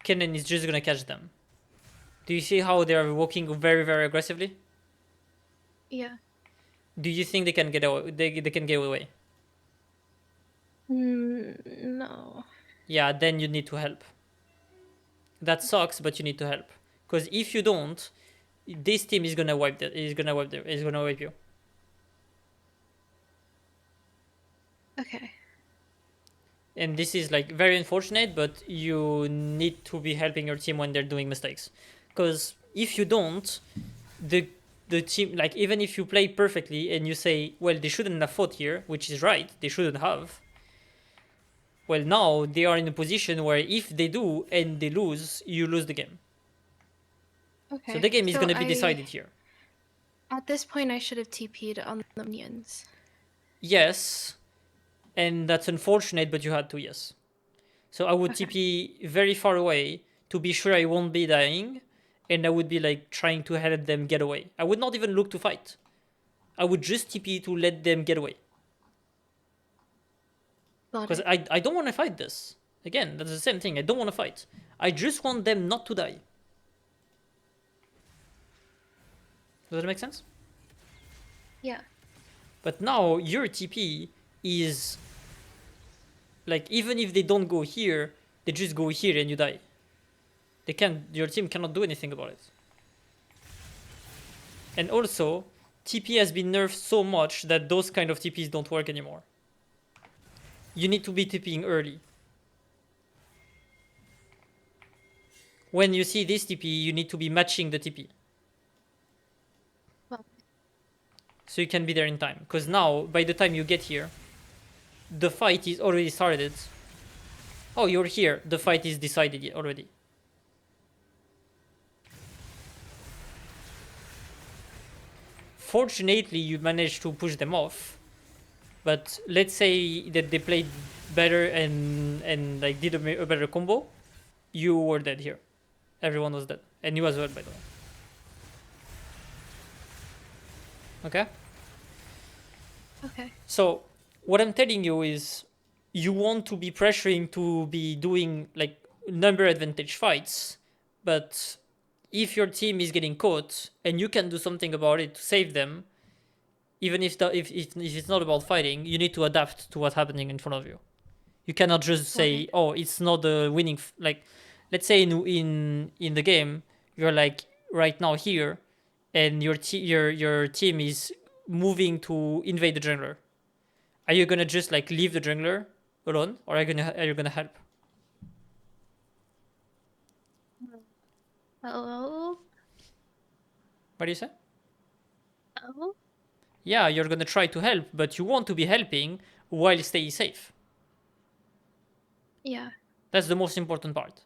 Kennen is just gonna catch them. Do you see how they are walking very, very aggressively? Yeah. Do you think they can get away? They can get away? No. Yeah, then you need to help. That sucks, but you need to help. Because if you don't, this team is gonna wipe. Is gonna wipe. Is gonna wipe you. Okay. And this is like very unfortunate, but you need to be helping your team when they're doing mistakes. Because if you don't, the the team, like, even if you play perfectly and you say, well, they shouldn't have fought here, which is right, they shouldn't have. Well, now they are in a position where if they do and they lose, you lose the game. Okay. So the game is So gonna be decided here. At this point, I should have TP'd on the minions. Yes, and that's unfortunate, but you had to, yes. So I would Okay. TP very far away to be sure I won't be dying, and I would be like trying to help them get away. I would not even look to fight. I would just TP to let them get away. Got Because it. I don't want to fight this. Again, that's the same thing. I don't want to fight. I just want them not to die. Does that make sense? Yeah. But now your TP is like, even if they don't go here, they just go here and you die. They can't. Your team cannot do anything about it. And also, TP has been nerfed so much that those kind of TPs don't work anymore. You need to be TPing early. When you see this TP, you need to be matching the TP. Well, So you can be there in time. Because now, by the time you get here, the fight is already started. Oh, you're here. The fight is decided already. Fortunately, you managed to push them off. But let's say that they played better and like did a better combo, you were dead here. Everyone was dead, and you as well, by the way. Okay. okay. So what I'm telling you is, you want to be pressuring to be doing like number advantage fights, but if your team is getting caught and you can do something about it to save them, even if it's not about fighting, you need to adapt to what's happening in front of you. You cannot just say, Got "Oh, it's not the winning." Like, let's say in the game, you're like right now here, and your team is moving to invade the jungler. Are you gonna just like leave the jungler alone, or are you gonna help? it. Hello? What do you say? Hello? Yeah, you're gonna try to help, but you want to be helping while staying safe. Yeah. That's the most important part.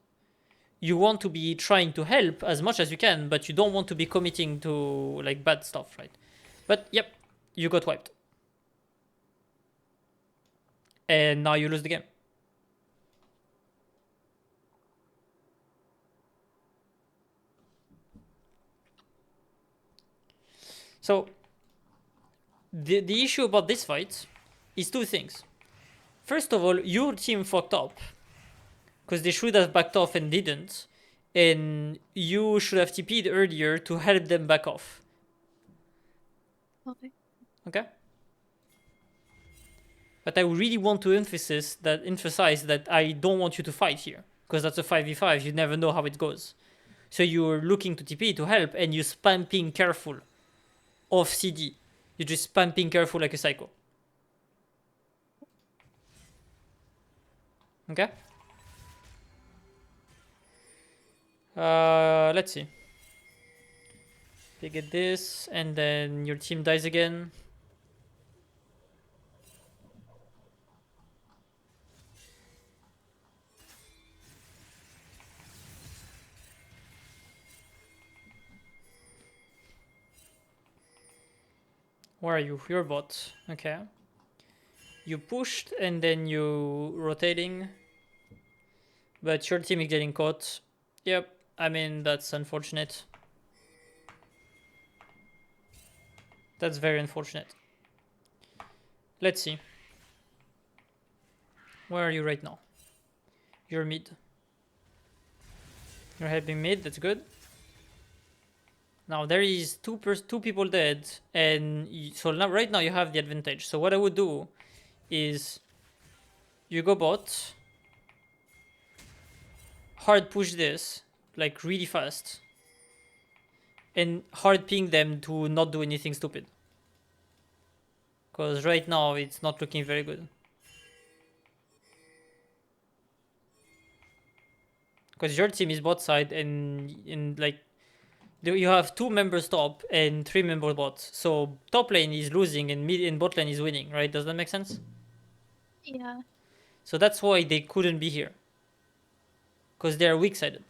You want to be trying to help as much as you can, but you don't want to be committing to like bad stuff, right? But yep, you got wiped. And now you lose the game. So the issue about this fight is two things. First of all, your team fucked up because they should have backed off and didn't, and you should have TP'd earlier to help them back off. Okay. Okay? But I really want to emphasize that I don't want you to fight here, because that's a 5v5. You never know how it goes. So you're looking to TP to help, and you spam ping careful off CD. You just spam ping careful like a psycho. Okay. Let's see. You get this, and then your team dies again. Where are you? Your bot. Okay. You pushed, and then you rotating, but your team is getting caught. Yep. I mean, that's unfortunate. That's very unfortunate. Let's see. Where are you right now? You're mid. You're helping mid. That's good. Now there is two people dead, and so now right now you have the advantage. So what I would do is you go bot, hard push this like really fast, and hard ping them to not do anything stupid. Because right now it's not looking very good. Because your team is bot side, and like you have 2 members top and 3 member bot. So top lane is losing and mid and bot lane is winning, right? Does that make sense? Yeah. So that's why they couldn't be here. Because they are weak sided.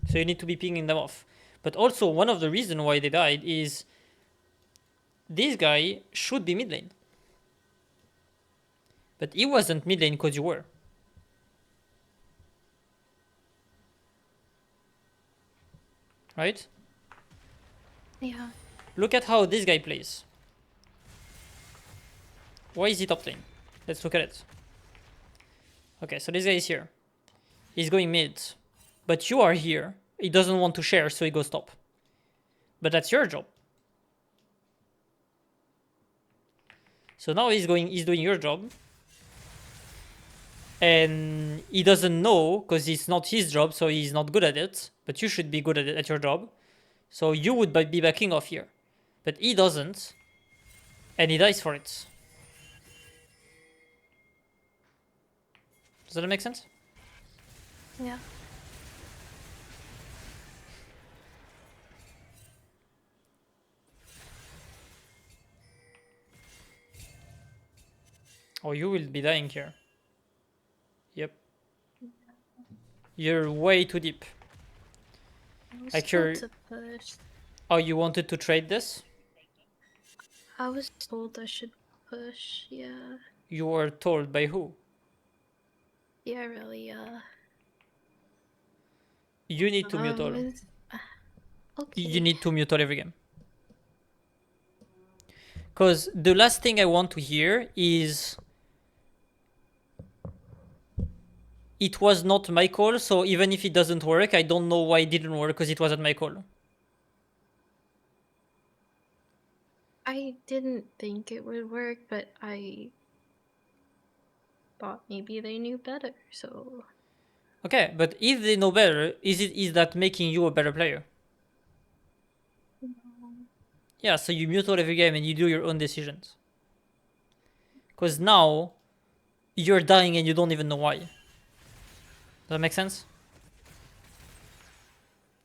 So you need to be pinging them off. But also one of the reasons why they died is this guy should be mid lane. But he wasn't mid lane because you were. Right? Yeah. Look at how this guy plays. Why is he top lane? Let's look at it. Okay, so this guy is here. He's going mid. But you are here. He doesn't want to share, so he goes top. But that's your job. So now he's doing your job. And he doesn't know because it's not his job, so he's not good at it. But you should be good at it, at your job. So you would be backing off here. But he doesn't. And he dies for it. Does that make sense? Yeah. Oh, you will be dying here. Yep. You're way too deep. I was Like told to push. Oh, you wanted to trade this? I was told I should push. Yeah. You were told by who? Yeah, really. You need to mute all. Okay. You need to mute all every game. Because the last thing I want to hear is it was not my call, so even if it doesn't work, I don't know why it didn't work because it wasn't my call. I didn't think it would work, but I thought maybe they knew better, so... Okay, but if they know better, is that making you a better player? No. Yeah, so you mute all every game and you do your own decisions. Because now, you're dying and you don't even know why. Does that make sense?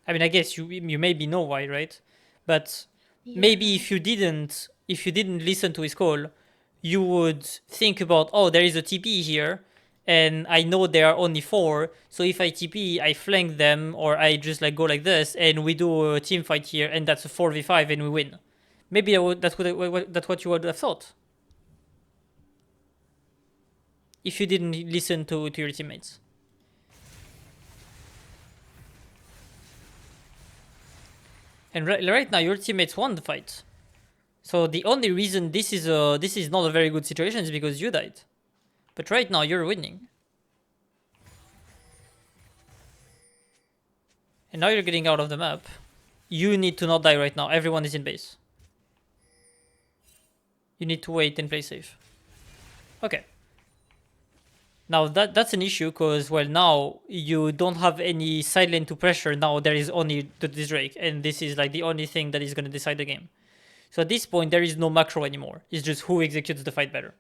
I mean, I guess you maybe know why, right? But Yeah. maybe if you didn't listen to his call, you would think about, oh, there is a TP here, and I know there are only 4, so if I TP, I flank them, or I just like go like this, and we do a team fight here, and that's a 4v5, and we win. Maybe that's what you would have thought. If you didn't listen to your teammates. And right now, your teammates won the fight. So the only reason this is not a very good situation is because you died. But right now you're winning. And now you're getting out of the map. You need to not die right now. Everyone is in base. You need to wait and play safe. Okay. Now that's an issue because, well, now you don't have any side lane to pressure. Now there is only this Drake, and this is like the only thing that is going to decide the game. So at this point, there is no macro anymore. It's just who executes the fight better.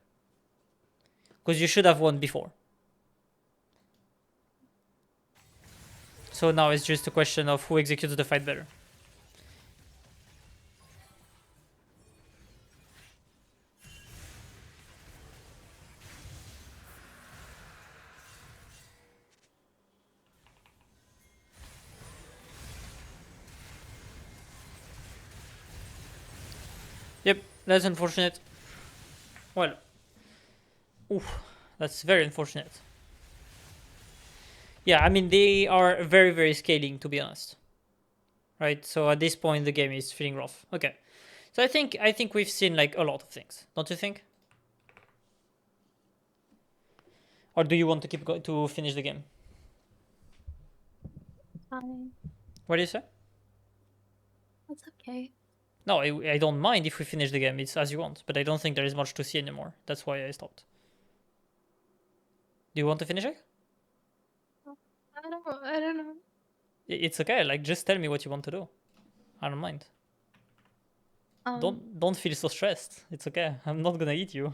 because you should have won before. So now it's just a question of who executes the fight better. Yep, that's unfortunate. Well, oof, that's very unfortunate. Yeah, I mean, they are very, very scaling, to be honest. Right, so at this point, the game is feeling rough. Okay, so I think we've seen like a lot of things, don't you think? Or do you want to keep to finish the game? Fine. What do you say? That's okay. No, I don't mind if we finish the game. It's as you want, but I don't think there is much to see anymore. That's why I stopped. Do you want to finish it? I don't know. It's okay. Like, just tell me what you want to do. I don't mind. Um, Don't feel so stressed. It's okay. I'm not gonna eat you.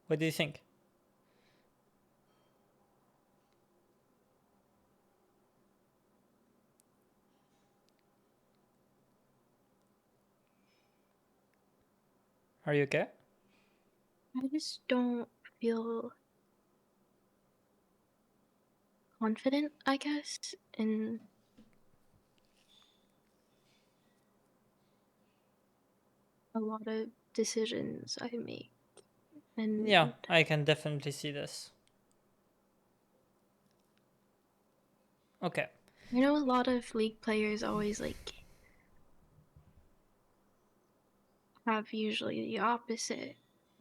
What do you think? Are you okay? I just don't feel confident, I guess, in a lot of decisions I make. Yeah, And I can definitely see this. Okay. I know a lot of League players always like have usually the opposite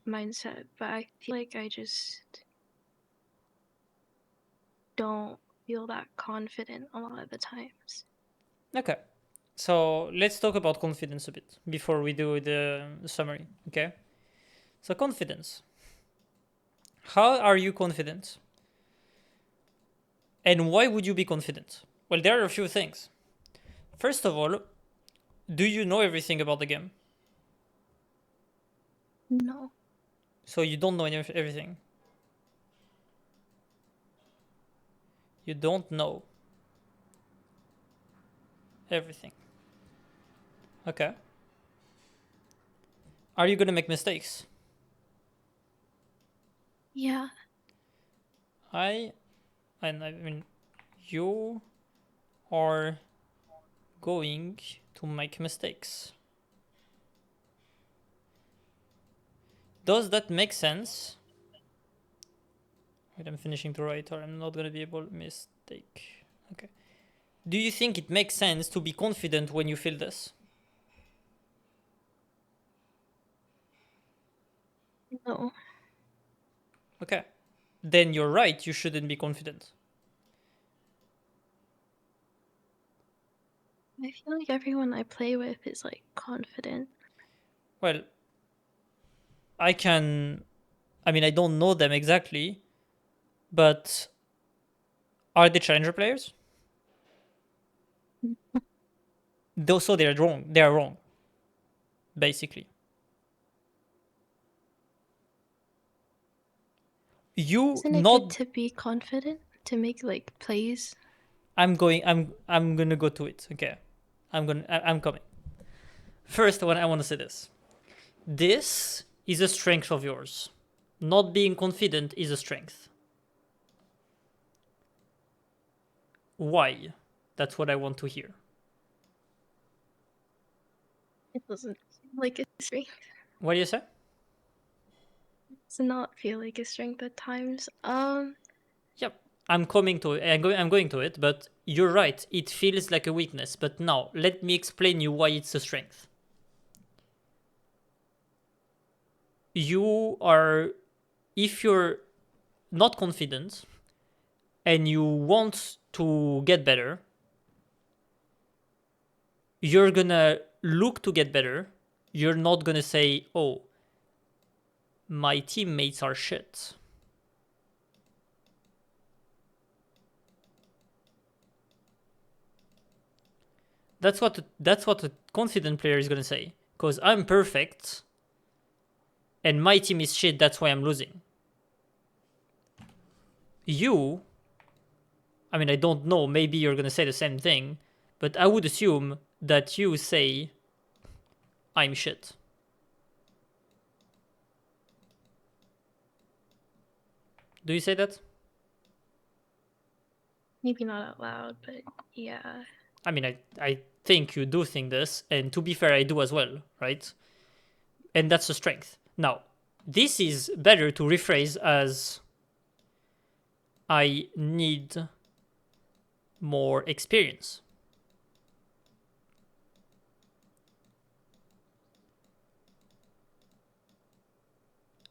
mindset, but I feel like I just don't feel that confident a lot of the times. Okay. So let's talk about confidence a bit before we do the summary. Okay. So confidence. How are you confident? And why would you be confident? Well, there are a few things. First of all, do you know everything about the game? No. So you don't know everything. You don't know everything. Okay. Are you gonna make mistakes? Yeah. I mean, you are going to make mistakes. Does that make sense? Wait, I'm finishing to write, or I'm not gonna be able. Mistake. Okay. Do you think it makes sense to be confident when you feel this? No. Okay. Then you're right. You shouldn't be confident. I feel like everyone I play with is like confident. Well, I can. I mean, I don't know them exactly, but are they challenger players? Though, so they're wrong. They are wrong, basically. You Isn't it good not. to be confident to make like plays? I'm gonna go to it. Okay. I'm coming. First, I want to say this. This is a strength of yours. Not being confident is a strength. Why? That's what I want to hear. It doesn't feel like a strength. What do you say? It does not feel like a strength at times. Yep. I'm coming to it. I'm going to it, but you're right. It feels like a weakness. But now, let me explain you why it's a strength. You are, if you're not confident and you want to get better, you're gonna look to get better. You're not gonna say, oh, my teammates are shit. That's what a confident player is gonna say. Because I'm perfect, and my team is shit. That's why I'm losing. You, I mean, I don't know. Maybe you're gonna say the same thing, but I would assume that you say I'm shit. Do you say that? Maybe not out loud, but yeah. I mean, I think you do think this, and to be fair, I do as well, right? And that's a strength. Now, this is better to rephrase as I need more experience.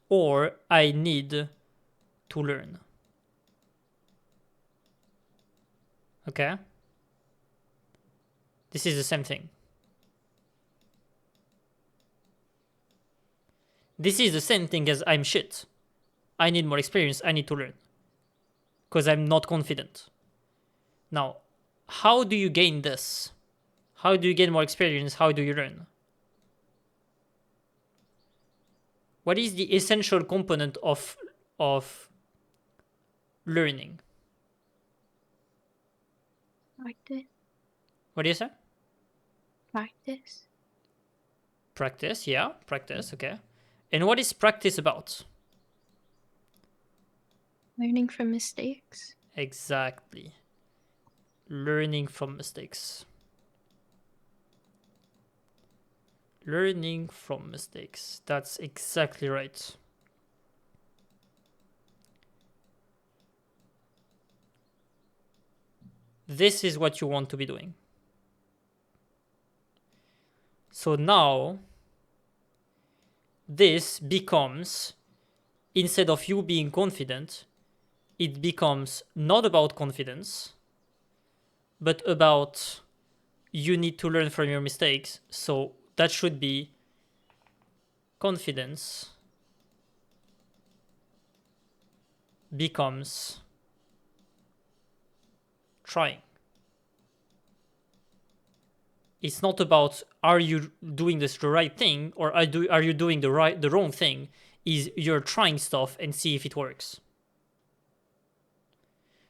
Or I need to learn. Okay? This is the same thing. This is the same thing as I'm shit. I need more experience. I need to learn. Because I'm not confident. Now, how do you gain this? How do you gain more experience? How do you learn? What is the essential component of learning? Practice. What do you say? Practice. Practice, yeah, practice, okay. And what is practice about? Learning from mistakes. Exactly. Learning from mistakes. Learning from mistakes. That's exactly right. This is what you want to be doing. So now, this becomes, instead of you being confident, it becomes not about confidence, but about you need to learn from your mistakes. So that should be confidence becomes trying. It's not about are you doing this the right thing or are you doing the wrong thing. Is you're trying stuff and see if it works.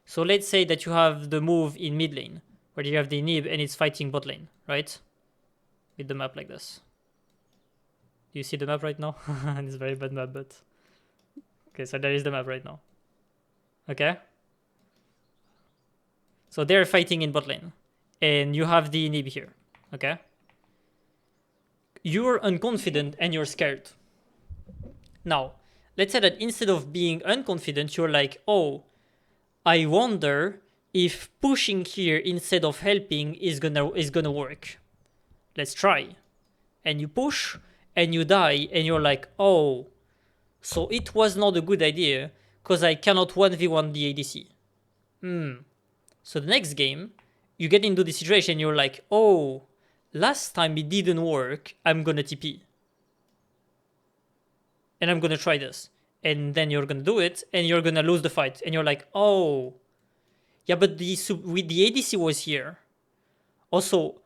So let's say that you have the move in mid lane where you have the Nib and it's fighting bot lane, right? With the map like this. Do you see the map right now? It's a very bad map, but okay, so there is the map right now. Okay? So they're fighting in bot lane. And you have the Nib here. Okay? You're unconfident and you're scared. Now, let's say that instead of being unconfident, you're like, oh, I wonder if pushing here instead of helping is gonna work. Let's try. And you push and you die and you're like, oh, so it was not a good idea because I cannot 1v1 the ADC. So the next game, you get into the situation, you're like, oh, last time it didn't work, I'm gonna TP. And I'm gonna try this. And then you're gonna do it, and you're gonna lose the fight. And you're like, oh, yeah, but the ADC was here. Also,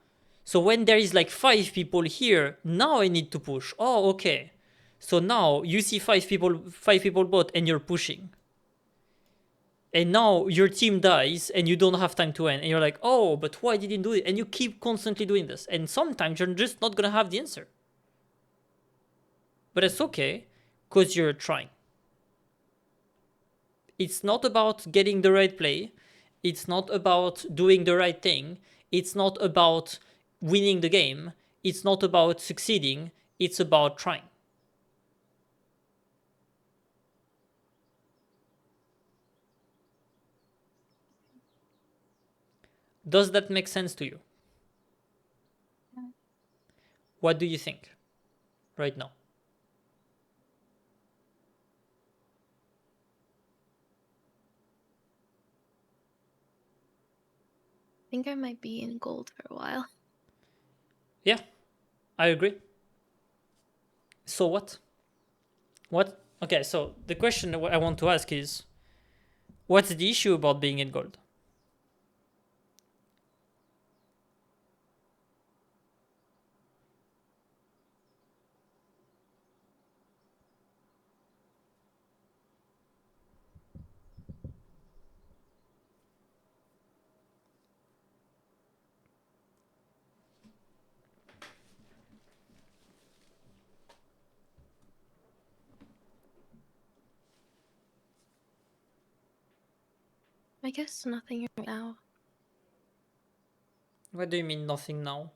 so when there is like 5 people here, now I need to push. Oh, okay. So now you see 5 people bot, and you're pushing. And now your team dies and you don't have time to end. And you're like, oh, but why didn't do it? And you keep constantly doing this. And sometimes you're just not gonna have the answer. But it's okay, because you're trying. It's not about getting the right play. It's not about doing the right thing. It's not about winning the game. It's not about succeeding. It's about trying. Does that make sense to you? What do you think right now? I think I might be in gold for a while. Yeah, I agree. So what? What? Okay, so the question I want to ask is, what's the issue about being in gold? I guess nothing right now. What do you mean nothing now?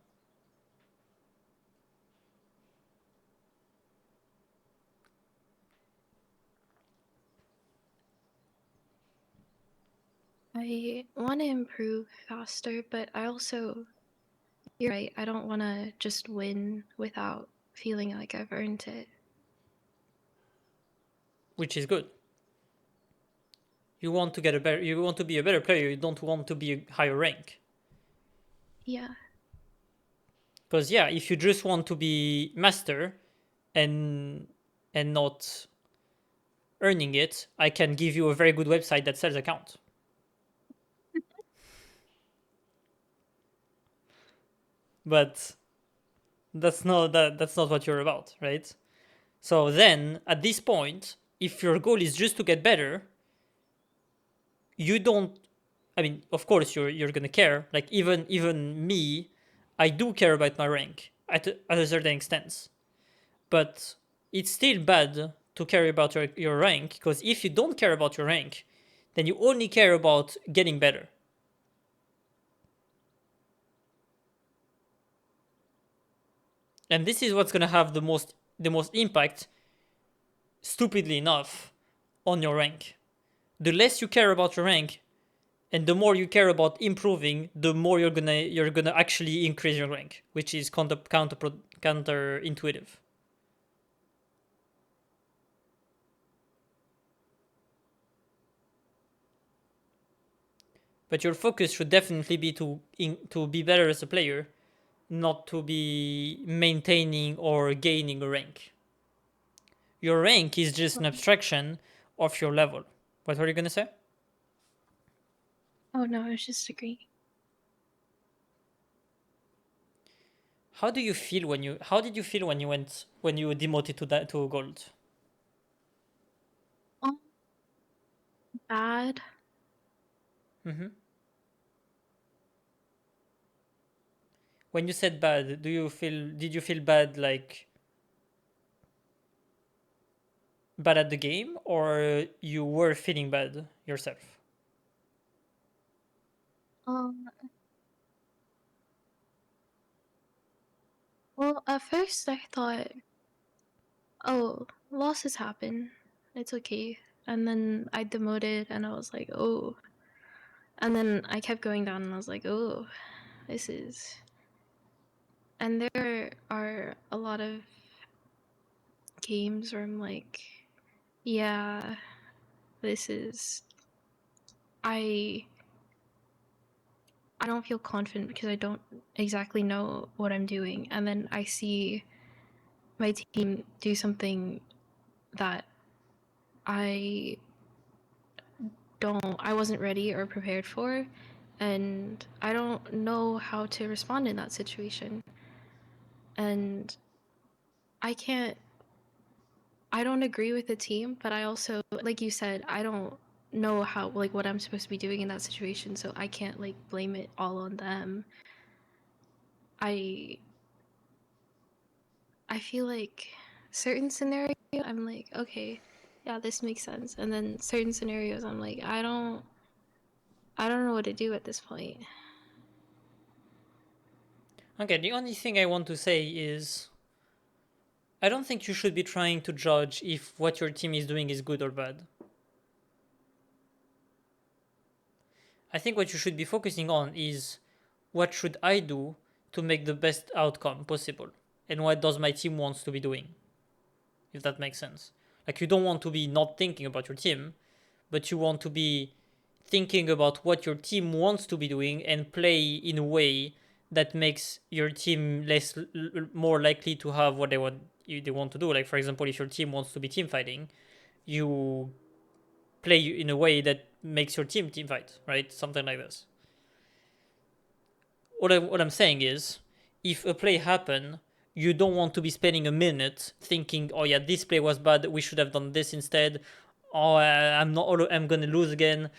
I want to improve faster, but I also, you're right, I don't want to just win without feeling like I've earned it. Which is good. You want to get a better. You want to be a better player. You don't want to be a higher rank. Yeah. Because yeah, if you just want to be master and not earning it, I can give you a very good website that sells account. But that's not what you're about, right? So then at this point, if your goal is just to get better, you don't, I mean, of course you're gonna care. Like even me, I do care about my rank at a certain extent. But it's still bad to care about your rank, because if you don't care about your rank, then you only care about getting better. And this is what's gonna have the most impact, stupidly enough, on your rank. The less you care about your rank, and the more you care about improving, the more you're gonna actually increase your rank, which is counterintuitive. But your focus should definitely be to be better as a player, not to be maintaining or gaining a rank. Your rank is just an abstraction of your level. What were you gonna say? Oh no, I was just agreeing. How did you feel when you demoted to gold? Oh, bad. Hmm. When you said bad, did you feel bad, like bad at the game, or you were feeling bad yourself? Um, well, at first I thought, oh, losses happen. It's okay. And then I demoted and I was like, oh. And then I kept going down and I was like, oh, this is. And there are a lot of games where I'm like, yeah, this is. I I don't feel confident because I don't exactly know what I'm doing. And then I see my team do something that I I wasn't ready or prepared for, and I don't know how to respond in that situation. And I can't I don't agree with the team, but I also, like you said, I don't know how, like, what I'm supposed to be doing in that situation, so I can't like blame it all on them. I I feel like certain scenarios I'm like, okay, yeah, this makes sense. And then certain scenarios I'm like, I don't know what to do at this point. Okay, the only thing I want to say is I don't think you should be trying to judge if what your team is doing is good or bad. I think what you should be focusing on is what should I do to make the best outcome possible, and what does my team wants to be doing, if that makes sense. Like, you don't want to be not thinking about your team, but you want to be thinking about what your team wants to be doing and play in a way that makes your team more likely to have what they want to do. Like, for example, if your team wants to be team fighting, you play in a way that makes your team fight, right? Something like this. What I'm saying is, if a play happen, you don't want to be spending a minute thinking, oh yeah, this play was bad, we should have done this instead. Oh, I'm not. I'm gonna lose again.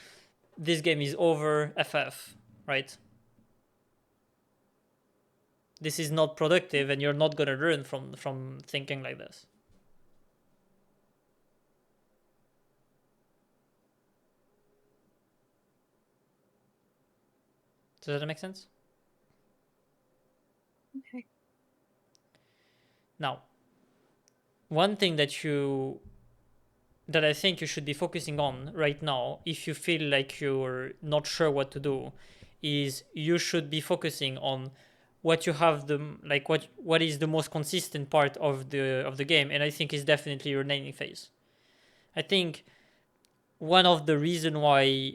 This game is over. FF, right? This is not productive, and you're not gonna learn from thinking like this. Does that make sense? Okay. Now, one thing that I think you should be focusing on right now, if you feel like you're not sure what to do, is you should be focusing on what you have the like what is the most consistent part of the game, and I think is definitely your laning phase. I think one of the reason why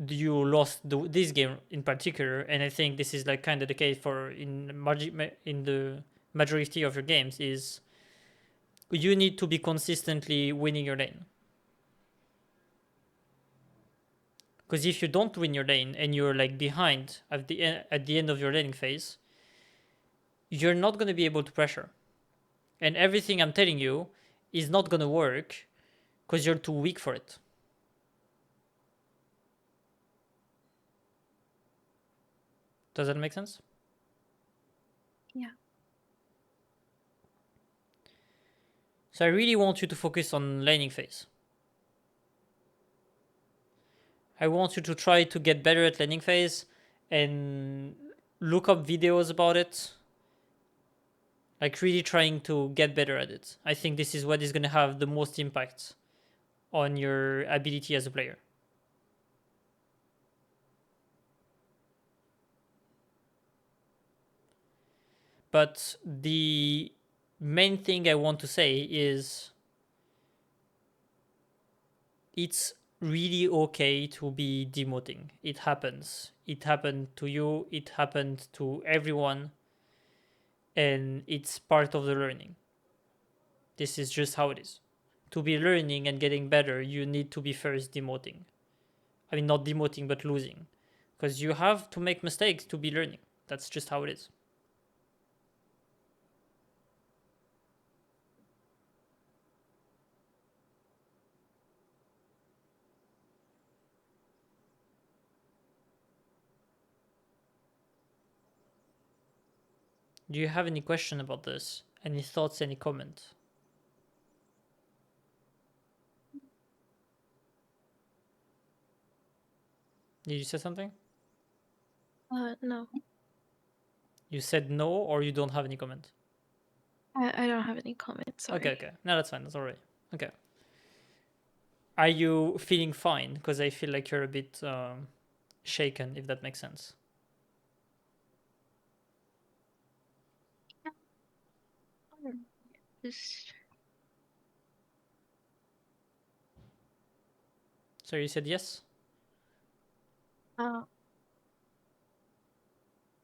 you lost this game in particular, and I think this is like kind of the case for in the majority of your games, is you need to be consistently winning your lane. Because if you don't win your lane and you're like behind at the end of your laning phase, you're not going to be able to pressure. And everything I'm telling you is not going to work because you're too weak for it. Does that make sense? Yeah. So I really want you to focus on laning phase. I want you to try to get better at laning phase and look up videos about it. Like really trying to get better at it. I think this is what is going to have the most impact on your ability as a player. But the main thing I want to say is it's really okay to be demoting. It happens. It happened to you, it happened to everyone, and it's part of the learning. This is just how it is. To be learning and getting better, you need to be first demoting. I mean, not demoting, but losing. Because you have to make mistakes to be learning. That's just how it is. Do you have any question about this? Any thoughts, any comment? Did you say something? No. You said no, or you don't have any comment? I don't have any comments, Okay, sorry. okay. No, that's fine. That's all right. Okay. Are you feeling fine? Because I feel like you're a bit shaken, if that makes sense. Just So you said yes? uh,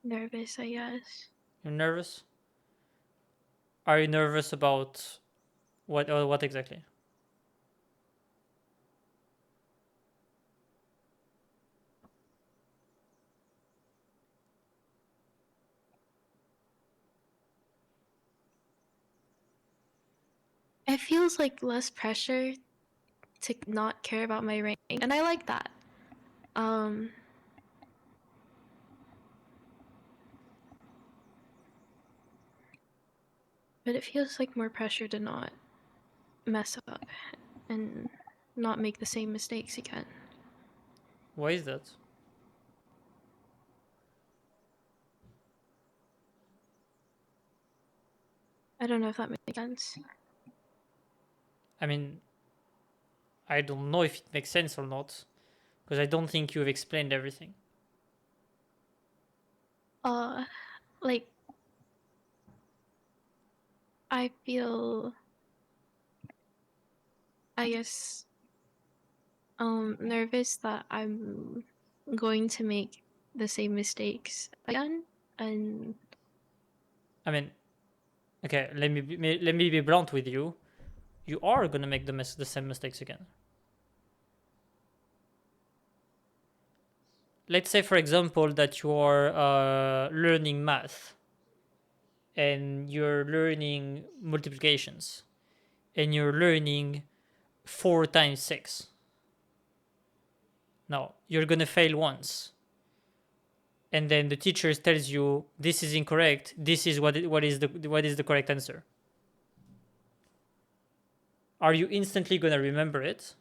nervous, I guess. You're nervous? Are you nervous about what exactly? It feels like less pressure to not care about my rank, and I like that. Um, but it feels like more pressure to not mess up and not make the same mistakes again. Why is that? I don't know if that makes sense. I mean, I don't know if it makes sense or not, because I don't think you've explained everything. Uh, like I feel, I guess, nervous that I'm going to make the same mistakes again, and I mean, okay, let me be blunt with you. You are gonna make the same mistakes again. Let's say, for example, that you are learning math and you're learning multiplications and you're learning 4 times 6. Now, you're going to fail once. And then the teacher tells you this is incorrect. This is what is the correct answer. Are you instantly going to remember it?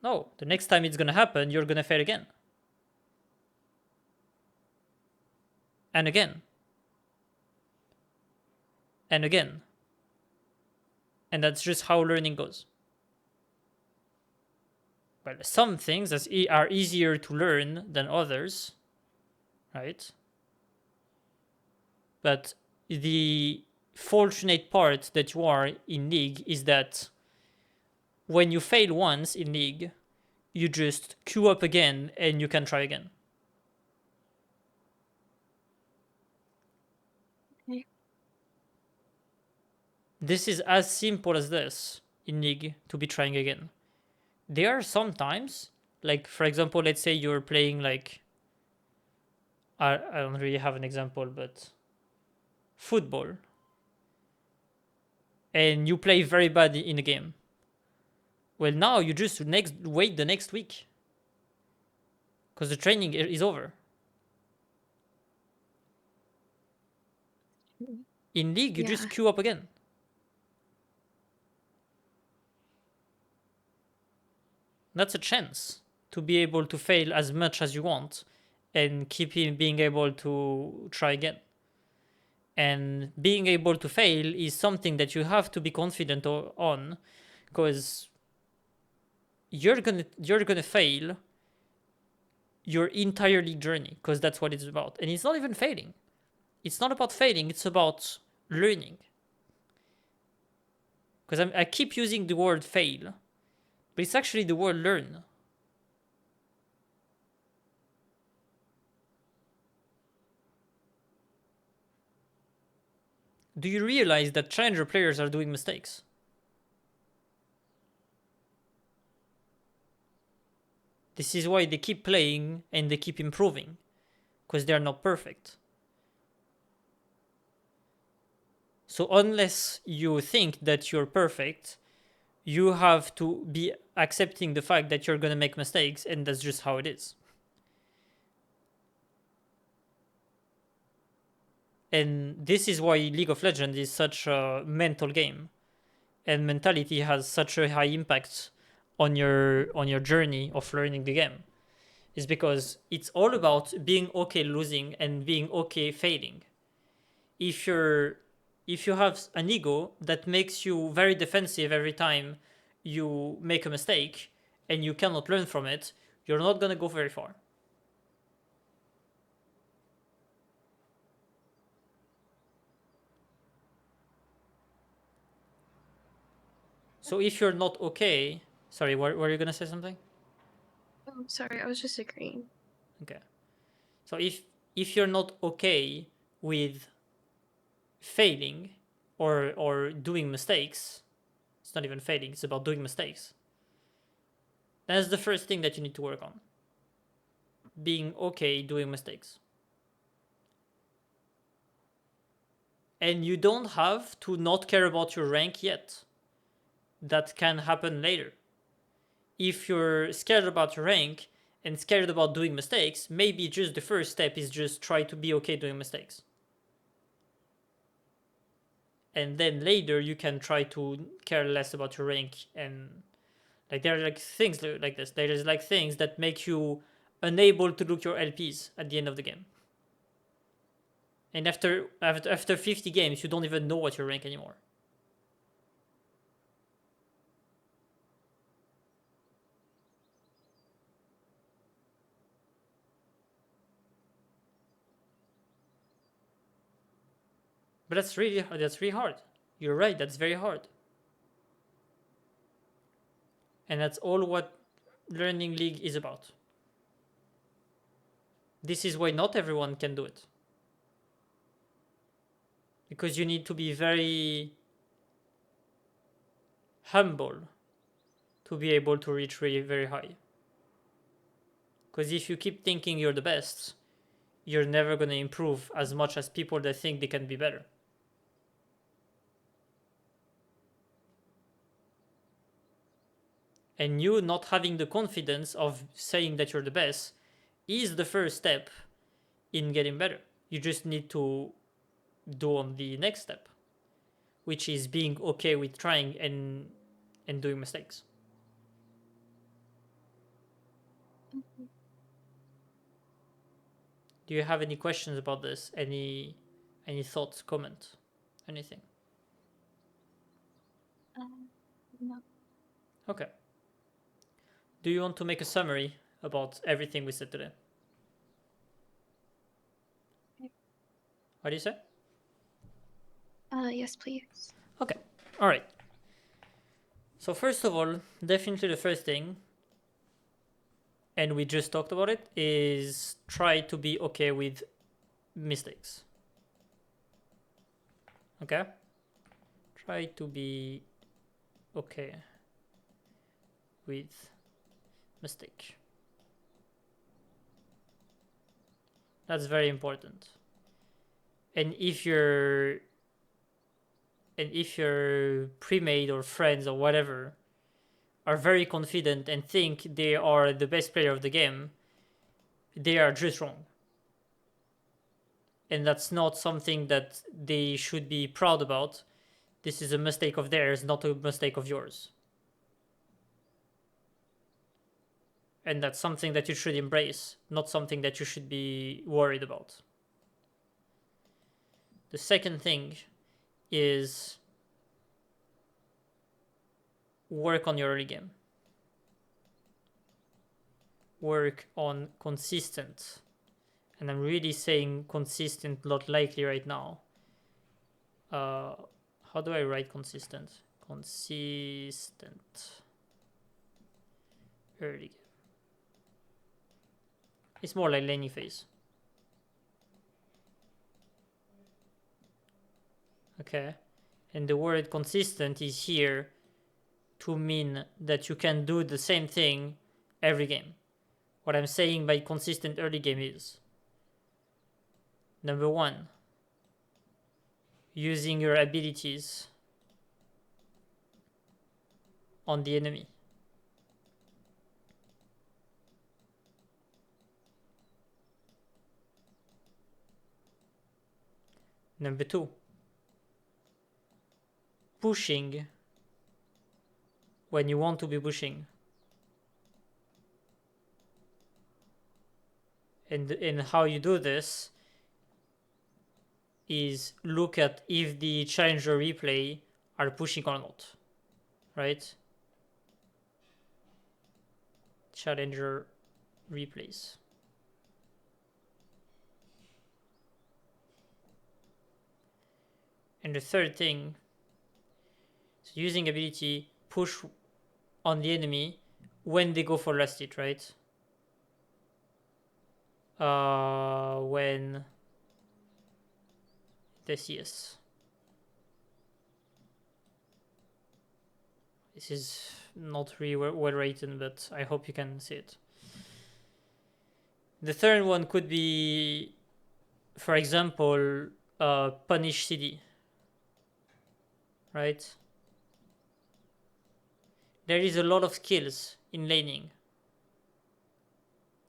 No, the next time it's gonna happen, you're gonna fail again. And again. And again. And that's just how learning goes. Well, some things are easier to learn than others, right? But the fortunate part that you are in League is that when you fail once in League, you just queue up again and you can try again. Okay. This is as simple as this in League to be trying again. There are some times, like for example, let's say you're playing like I don't really have an example, but football, and you play very bad in a game. Well, now you just wait the next week because the training is over. In League, you just Yeah. queue up again. That's a chance to be able to fail as much as you want and keep being able to try again. And being able to fail is something that you have to be confident on, because you're gonna fail your entire league journey, because that's what it's about. And it's not even failing. It's not about failing. It's about learning. Because I keep using the word fail, but it's actually the word learn. Do you realize that challenger players are doing mistakes? This is why they keep playing and they keep improving, because they are not perfect. So unless you think that you're perfect, you have to be accepting the fact that you're gonna make mistakes, and that's just how it is. And this is why League of Legends is such a mental game, and mentality has such a high impact on your journey of learning the game. Is because it's all about being okay losing and being okay failing. If you're if you have an ego that makes you very defensive every time you make a mistake and you cannot learn from it, you're not going to go very far. So if you're not okay, sorry, were you going to say something? Oh, sorry. I was just agreeing. Okay. So if you're not okay with failing or doing mistakes, it's not even failing, it's about doing mistakes. That's the first thing that you need to work on. Being okay doing mistakes. And you don't have to not care about your rank yet. That can happen later. If you're scared about your rank and scared about doing mistakes, maybe just the first step is just try to be okay doing mistakes. And then later you can try to care less about your rank, and like there are like things like this. There is like things that make you unable to look your LPs at the end of the game. And after 50 games, you don't even know what your rank anymore. But that's really hard. You're right. That's very hard. And that's all what learning League is about. This is why not everyone can do it. Because you need to be very humble to be able to reach really very high. Because if you keep thinking you're the best, you're never going to improve as much as people that think they can be better. And you not having the confidence of saying that you're the best is the first step in getting better. You just need to do on the next step, which is being okay with trying and doing mistakes. Do you have any questions about this? Any thoughts, comment, anything? No. Okay. Do you want to make a summary about everything we said today? What do you say? Yes, please. Okay. All right. So first of all, definitely the first thing, and we just talked about it, is try to be okay with mistakes. Okay? Try to be okay with mistake. That's very important. And if you're pre-made or friends or whatever are very confident and think they are the best player of the game, they are just wrong. And that's not something that they should be proud about. This is a mistake of theirs, not a mistake of yours. And that's something that you should embrace, not something that you should be worried about. The second thing is work on your early game. Work on consistent. And I'm really saying consistent, not likely right now. How do I write consistent? Consistent early game. It's more like laning phase. Okay. And the word consistent is here to mean that you can do the same thing every game. What I'm saying by consistent early game is number one, using your abilities on the enemy. Number two, pushing when you want to be pushing. And how you do this is look at if the challenger replay are pushing or not, right? Challenger replays. And the third thing, so using ability, push on the enemy when they go for last hit, right? When the CS. This is not really well written, but I hope you can see it. The third one could be, for example, punish CD, right? There is a lot of skills in laning.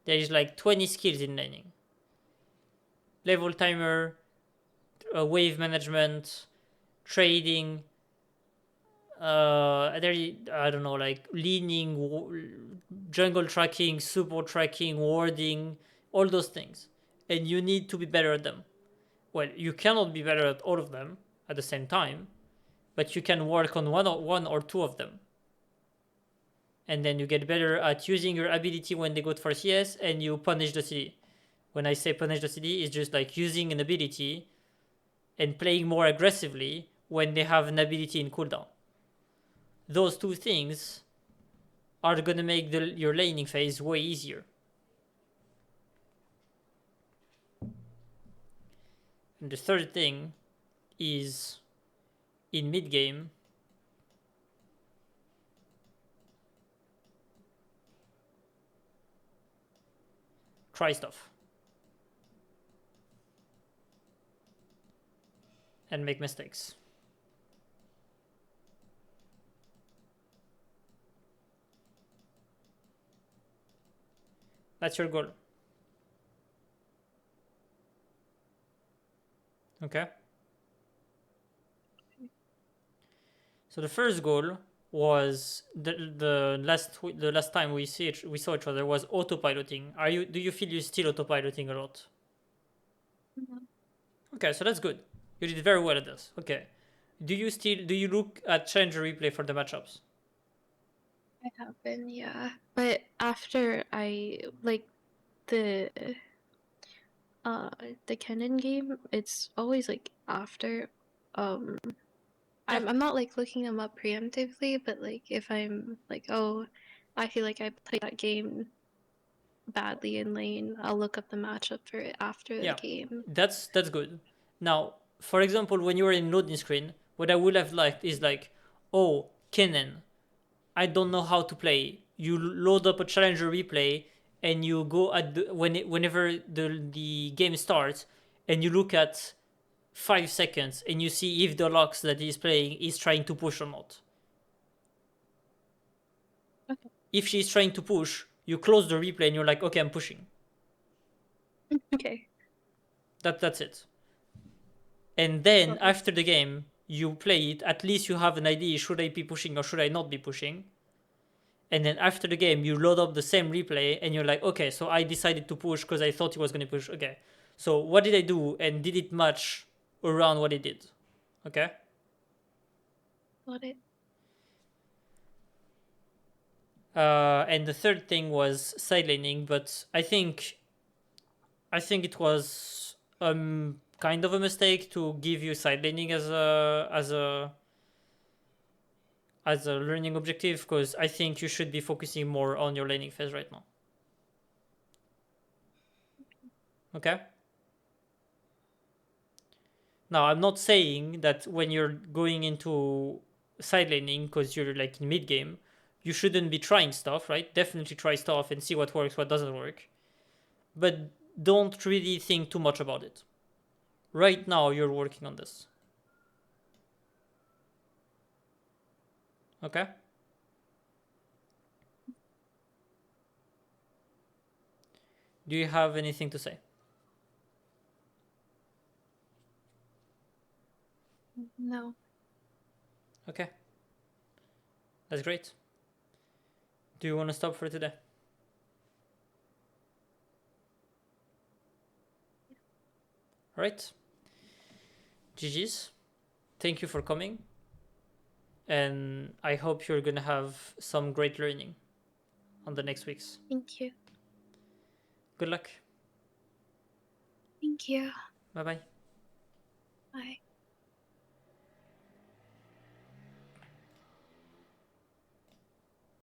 There is like 20 skills in laning. Level timer, wave management, trading, I don't know, like leaning, jungle tracking, support tracking, warding, all those things. And you need to be better at them. Well, you cannot be better at all of them at the same time, but you can work on one or two of them. And then you get better at using your ability when they go for CS and you punish the CD. When I say punish the CD, it's just like using an ability and playing more aggressively when they have an ability in cooldown. Those two things are going to make your laning phase way easier. And the third thing is in mid game, try stuff and make mistakes. That's your goal. Okay. So the first goal was the last time we saw each other was autopiloting. Do you feel you're still autopiloting a lot? No, Okay, so that's good. You did very well at this. Okay. Do you look at challenger replay for the matchups? I have been, yeah. But after I like the uh the Kennen game, it's always like after. Um, Yeah. I'm not like looking them up preemptively, but like if I'm like, oh, I feel like I played that game badly in lane, I'll look up the matchup for it after the Yeah. game. That's good. Now, for example, when you were in loading screen, what I would have liked is like, oh, Kennen, I don't know how to play. You load up a challenger replay and you go at whenever the game starts and you look at 5 seconds and you see if the locks that he's playing is trying to push or not. Okay. If she's trying to push, you close the replay and you're like, okay, I'm pushing. Okay. That's it. And then Got it. after the game, you play it. At least you have an idea: should I be pushing or should I not be pushing? And then after the game, you load up the same replay and you're like, okay, so I decided to push because I thought he was going to push. Okay, so what did I do and did it match around what he did? Okay. Got it. And the third thing was side laning, but I think it was kind of a mistake to give you side laning as a learning objective because I think you should be focusing more on your laning phase right now. Okay. Now I'm not saying that when you're going into side laning because you're like in mid game, you shouldn't be trying stuff, right? Definitely try stuff and see what works, what doesn't work. But don't really think too much about it. Right now you're working on this. Okay? Do you have anything to say? No. Okay. That's great. Do you want to stop for today? All right. GG's. Thank you for coming. And I hope you're going to have some great learning on the next weeks. Thank you. Good luck. Thank you. Bye bye. Bye.